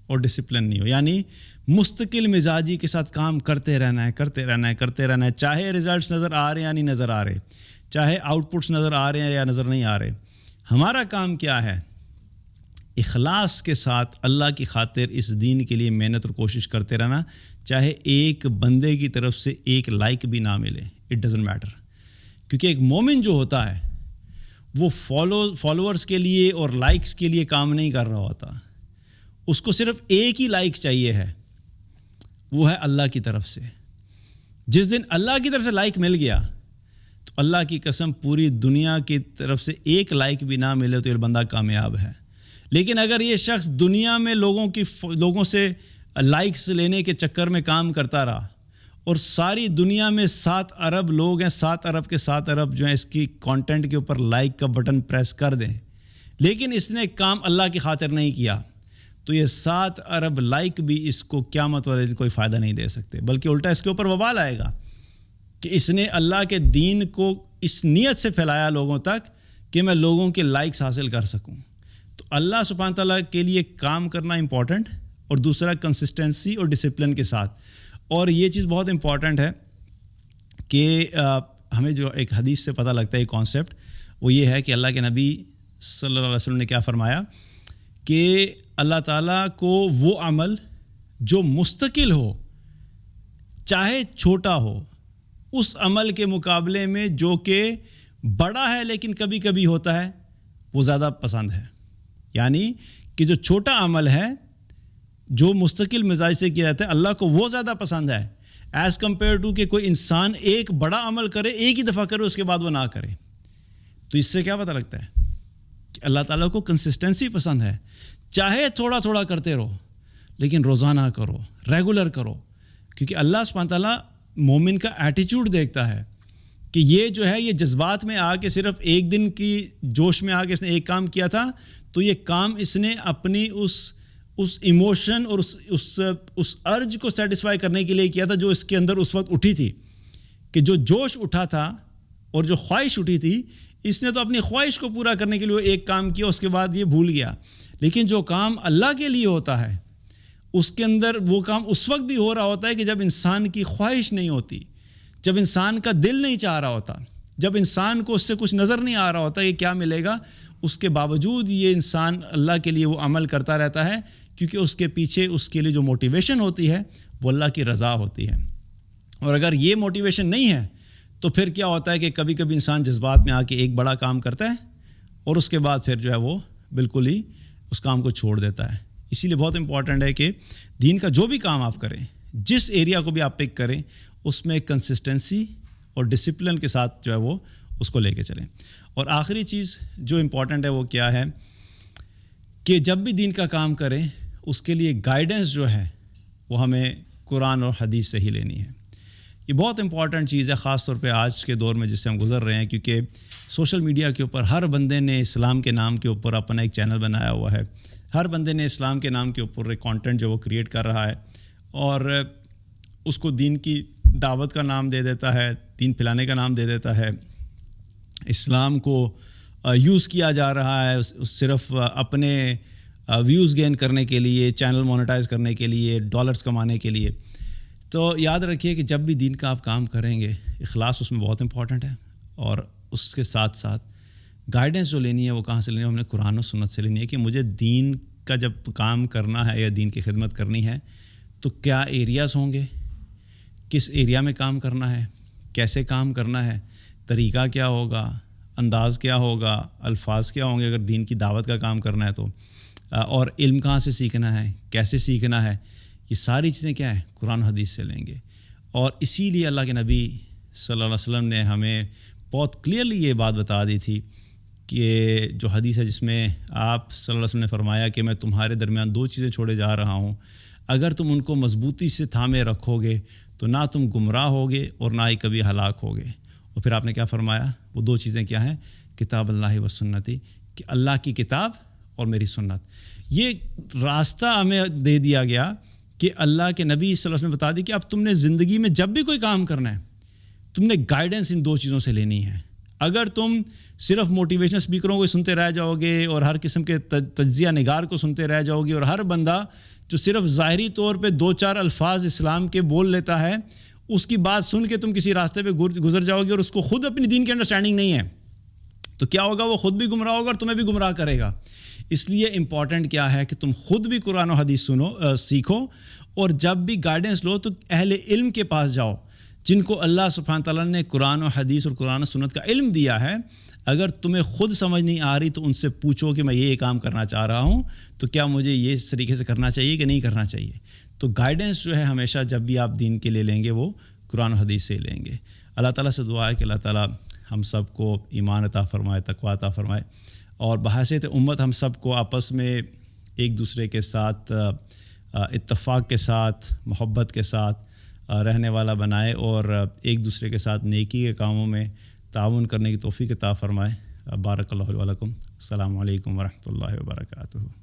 اور ڈسپلن نہیں ہو. یعنی مستقل مزاجی کے ساتھ کام کرتے رہنا ہے، چاہے ریزلٹس نظر آ رہے ہیں یا نہیں نظر آ رہے، چاہے آؤٹ پٹس نظر آ رہے ہیں یا نظر نہیں آ رہے. ہمارا کام کیا ہے؟ اخلاص کے ساتھ اللہ کی خاطر اس دین کے لیے محنت اور کوشش کرتے رہنا، چاہے ایک بندے کی طرف سے ایک لائک بھی نہ ملے، اٹ ڈزنٹ میٹر. کیونکہ ایک مومن جو ہوتا ہے وہ فالوورز کے لیے اور لائکس کے لیے کام نہیں کر رہا ہوتا، اس کو صرف ایک ہی لائک چاہیے ہے، وہ ہے اللہ کی طرف سے. جس دن اللہ کی طرف سے لائک مل گیا تو اللہ کی قسم پوری دنیا کی طرف سے ایک لائک بھی نہ ملے تو یہ بندہ کامیاب ہے. لیکن اگر یہ شخص دنیا میں لوگوں سے لائکس لینے کے چکر میں کام کرتا رہا اور ساری دنیا میں 7 ارب لوگ ہیں، 7 ارب کے 7 ارب جو ہیں اس کی کانٹینٹ کے اوپر لائک کا بٹن پریس کر دیں، لیکن اس نے کام اللہ کی خاطر نہیں کیا، تو یہ 7 ارب لائک بھی اس کو قیامت والے دن کوئی فائدہ نہیں دے سکتے، بلکہ الٹا اس کے اوپر وبال آئے گا کہ اس نے اللہ کے دین کو اس نیت سے پھیلایا لوگوں تک کہ میں لوگوں کے لائکس حاصل کر سکوں. تو اللہ سبحانہ تعالیٰ کے لیے کام کرنا امپورٹنٹ، اور دوسرا کنسسٹنسی اور ڈسپلن کے ساتھ. اور یہ چیز بہت امپورٹنٹ ہے کہ ہمیں جو ایک حدیث سے پتہ لگتا ہے یہ کانسیپٹ، وہ یہ ہے کہ اللہ کے نبی صلی اللہ علیہ وسلم نے کیا فرمایا کہ اللہ تعالیٰ کو وہ عمل جو مستقل ہو چاہے چھوٹا ہو، اس عمل کے مقابلے میں جو کہ بڑا ہے لیکن کبھی کبھی ہوتا ہے وہ زیادہ پسند ہے. یعنی کہ جو چھوٹا عمل ہے جو مستقل مزاج سے کیا جاتا ہے اللہ کو وہ زیادہ پسند ہے ایز کمپیئر ٹو کہ کوئی انسان ایک بڑا عمل کرے، ایک ہی دفعہ کرے، اس کے بعد وہ نہ کرے. تو اس سے کیا پتہ لگتا ہے کہ اللہ تعالیٰ کو کنسسٹنسی پسند ہے. چاہے تھوڑا تھوڑا کرتے رہو لیکن روزانہ کرو، ریگولر کرو، کیونکہ اللہ سبحانہ تعالیٰ مومن کا ایٹیچیوڈ دیکھتا ہے کہ یہ جو ہے یہ جذبات میں آ کے صرف ایک دن کی جوش میں آ کے اس نے ایک کام کیا تھا، تو یہ کام اس نے اپنی اس ایموشن اور اس ارج کو سیٹسفائی کرنے کے لیے کیا تھا جو اس کے اندر اس وقت اٹھی تھی، کہ جو جوش اٹھا تھا اور جو خواہش اٹھی تھی، اس نے تو اپنی خواہش کو پورا کرنے کے لیے ایک کام کیا، اس کے بعد یہ بھول گیا. لیکن جو کام اللہ کے لیے ہوتا ہے اس کے اندر وہ کام اس وقت بھی ہو رہا ہوتا ہے کہ جب انسان کی خواہش نہیں ہوتی، جب انسان کا دل نہیں چاہ رہا ہوتا، جب انسان کو اس سے کچھ نظر نہیں آ رہا ہوتا یہ کیا ملے گا، اس کے باوجود یہ انسان اللہ کے لیے وہ عمل کرتا رہتا ہے، کیونکہ اس کے پیچھے اس کے لیے جو موٹیویشن ہوتی ہے وہ اللہ کی رضا ہوتی ہے. اور اگر یہ موٹیویشن نہیں ہے تو پھر کیا ہوتا ہے کہ کبھی کبھی انسان جذبات میں آ کے ایک بڑا کام کرتا ہے اور اس کے بعد پھر جو ہے وہ بالکل ہی اس کام کو چھوڑ دیتا ہے. اسی لیے بہت امپورٹنٹ ہے کہ دین کا جو بھی کام آپ کریں، جس ایریا کو بھی آپ پک کریں، اس میں کنسسٹنسی اور ڈسپلن کے ساتھ جو ہے وہ اس کو لے کے چلیں. اور آخری چیز جو امپورٹنٹ ہے وہ کیا ہے کہ جب بھی دین کا کام کریں اس کے لیے گائیڈنس جو ہے وہ ہمیں قرآن اور حدیث سے ہی لینی ہے. یہ بہت امپورٹنٹ چیز ہے، خاص طور پہ آج کے دور میں جس سے ہم گزر رہے ہیں، کیونکہ سوشل میڈیا کے اوپر ہر بندے نے اسلام کے نام کے اوپر اپنا ایک چینل بنایا ہوا ہے. ہر بندے نے اسلام کے نام کے اوپر ایک کانٹینٹ جو وہ کریٹ کر رہا ہے اور اس کو دین کی دعوت کا نام دے دیتا ہے، دین پھیلانے کا نام دے دیتا ہے. اسلام کو یوز کیا جا رہا ہے صرف اپنے ویوز گین کرنے کے لیے، چینل مونیٹائز کرنے کے لیے، ڈالرز کمانے کے لیے. تو یاد رکھیے کہ جب بھی دین کا آپ کام کریں گے اخلاص اس میں بہت امپورٹنٹ ہے، اور اس کے ساتھ ساتھ گائیڈنس جو لینی ہے وہ کہاں سے لینی ہے؟ ہم نے قرآن و سنت سے لینی ہے کہ مجھے دین کا جب کام کرنا ہے یا دین کی خدمت کرنی ہے تو کیا ایریاز ہوں گے، کس ایریا میں کام کرنا ہے، کیسے کام کرنا ہے، طریقہ کیا ہوگا، انداز کیا ہوگا، الفاظ کیا ہوں گے اگر دین کی دعوت کا کام کرنا ہے تو، اور علم کہاں سے سیکھنا ہے، کیسے سیکھنا ہے. یہ ساری چیزیں کیا ہیں؟ قرآن و حدیث سے لیں گے. اور اسی لیے اللہ کے نبی صلی اللہ علیہ وسلم نے ہمیں بہت کلیئرلی یہ بات بتا دی تھی کہ جو حدیث ہے جس میں آپ صلی اللہ علیہ وسلم نے فرمایا کہ میں تمہارے درمیان 2 چیزیں چھوڑے جا رہا ہوں، اگر تم ان کو مضبوطی سے تھامے رکھو گے تو نہ تم گمراہ ہوگے اور نہ ہی کبھی ہلاک ہوگے. اور پھر آپ نے کیا فرمایا؟ وہ 2 چیزیں کیا ہیں؟ کتاب اللہ و سنتی، کہ اللہ کی کتاب اور میری سنت. یہ راستہ ہمیں دے دیا گیا کہ اللہ کے نبی صلی اللہ علیہ وسلم نے بتا دی کہ اب تم نے زندگی میں جب بھی کوئی کام کرنا ہے تم نے گائیڈنس ان 2 چیزوں سے لینی ہے. اگر تم صرف موٹیویشنل اسپیکروں کو سنتے رہ جاؤ گے اور ہر قسم کے تجزیہ نگار کو سنتے رہ جاؤ گے اور ہر بندہ جو صرف ظاہری طور پہ 2-4 الفاظ اسلام کے بول لیتا ہے اس کی بات سن کے تم کسی راستے پہ گزر جاؤ گے اور اس کو خود اپنی دین کی انڈرسٹینڈنگ نہیں ہے تو کیا ہوگا؟ وہ خود بھی گمراہ ہوگا اور تمہیں بھی گمراہ کرے گا. اس لیے امپورٹنٹ کیا ہے کہ تم خود بھی قرآن و حدیث سیکھو، اور جب بھی گائیڈنس لو تو اہل علم کے پاس جاؤ جن کو اللہ سبحانہ تعالیٰ نے قرآن و حدیث اور قرآن و سنت کا علم دیا ہے. اگر تمہیں خود سمجھ نہیں آ رہی تو ان سے پوچھو کہ میں یہ کام کرنا چاہ رہا ہوں تو کیا مجھے یہ اس طریقے سے کرنا چاہیے کہ نہیں کرنا چاہیے. تو گائیڈنس جو ہے ہمیشہ جب بھی آپ دین کے لیے لیں گے وہ قرآن و حدیث سے لیں گے. اللہ تعالیٰ سے دعا ہے کہ اللہ تعالیٰ ہم سب کو ایمان عطا فرمائے، تقویٰ عطا فرمائے، اور بحیثیت امت ہم سب کو آپس میں ایک دوسرے کے ساتھ اتفاق کے ساتھ، محبت کے ساتھ رہنے والا بنائے، اور ایک دوسرے کے ساتھ نیکی کے کاموں میں تعاون کرنے کی توفیق عطا فرمائے. بارک اللہ علیکم. السلام علیکم ورحمۃ اللہ وبرکاتہ.